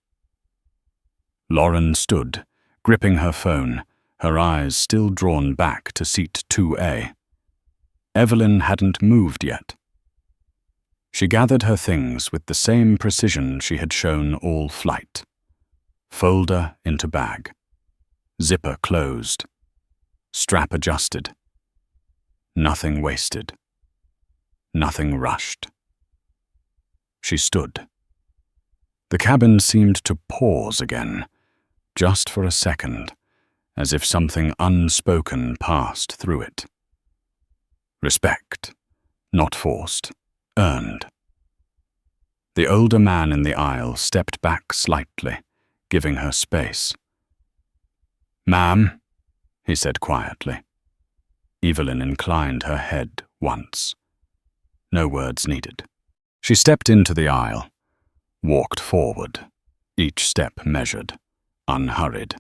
Lauren stood, gripping her phone, her eyes still drawn back to seat 2A. Evelyn hadn't moved yet. She gathered her things with the same precision she had shown all flight. Folder into bag. Zipper closed. Strap adjusted. Nothing wasted. Nothing rushed. She stood. The cabin seemed to pause again, just for a second, as if something unspoken passed through it. Respect, not forced, earned. The older man in the aisle stepped back slightly, giving her space. "Ma'am," he said quietly. Evelyn inclined her head once. No words needed. She stepped into the aisle, walked forward, each step measured, unhurried.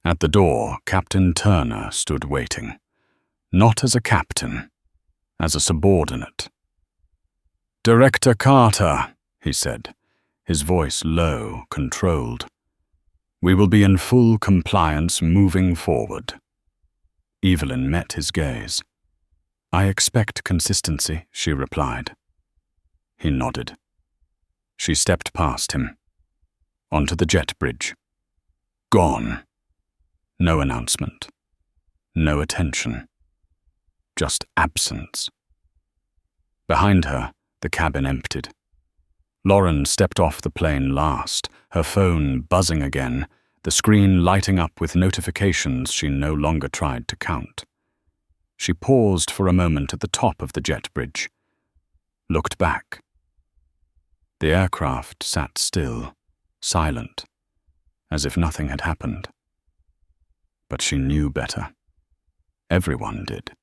At the door, Captain Turner stood waiting, not as a captain, as a subordinate. "Director Carter," he said, his voice low, controlled. "We will be in full compliance moving forward." Evelyn met his gaze. "I expect consistency," she replied. He nodded. She stepped past him, onto the jet bridge. Gone. No announcement. No attention. Just absence. Behind her, the cabin emptied. Lauren stepped off the plane last, her phone buzzing again, the screen lighting up with notifications she no longer tried to count. She paused for a moment at the top of the jet bridge, looked back. The aircraft sat still, silent, as if nothing had happened. But she knew better. Everyone did.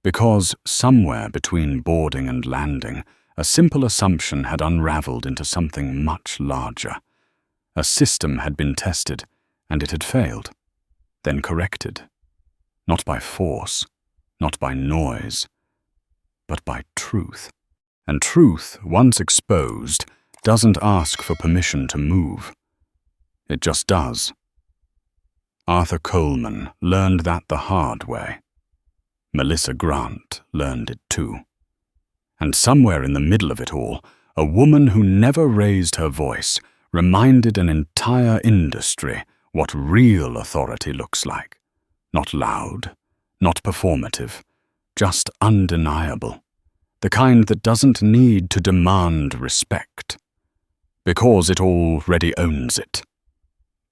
Because somewhere between boarding and landing, a simple assumption had unraveled into something much larger. A system had been tested, and it had failed, then corrected. Not by force, not by noise, but by truth. And truth, once exposed, doesn't ask for permission to move. It just does. Arthur Coleman learned that the hard way. Melissa Grant learned it too. And somewhere in the middle of it all, a woman who never raised her voice reminded an entire industry what real authority looks like. Not loud, not performative, just undeniable. The kind that doesn't need to demand respect, because it already owns it.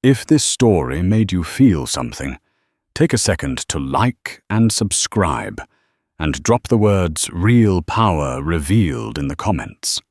If this story made you feel something, take a second to like and subscribe, and drop the words "Real Power Revealed" in the comments.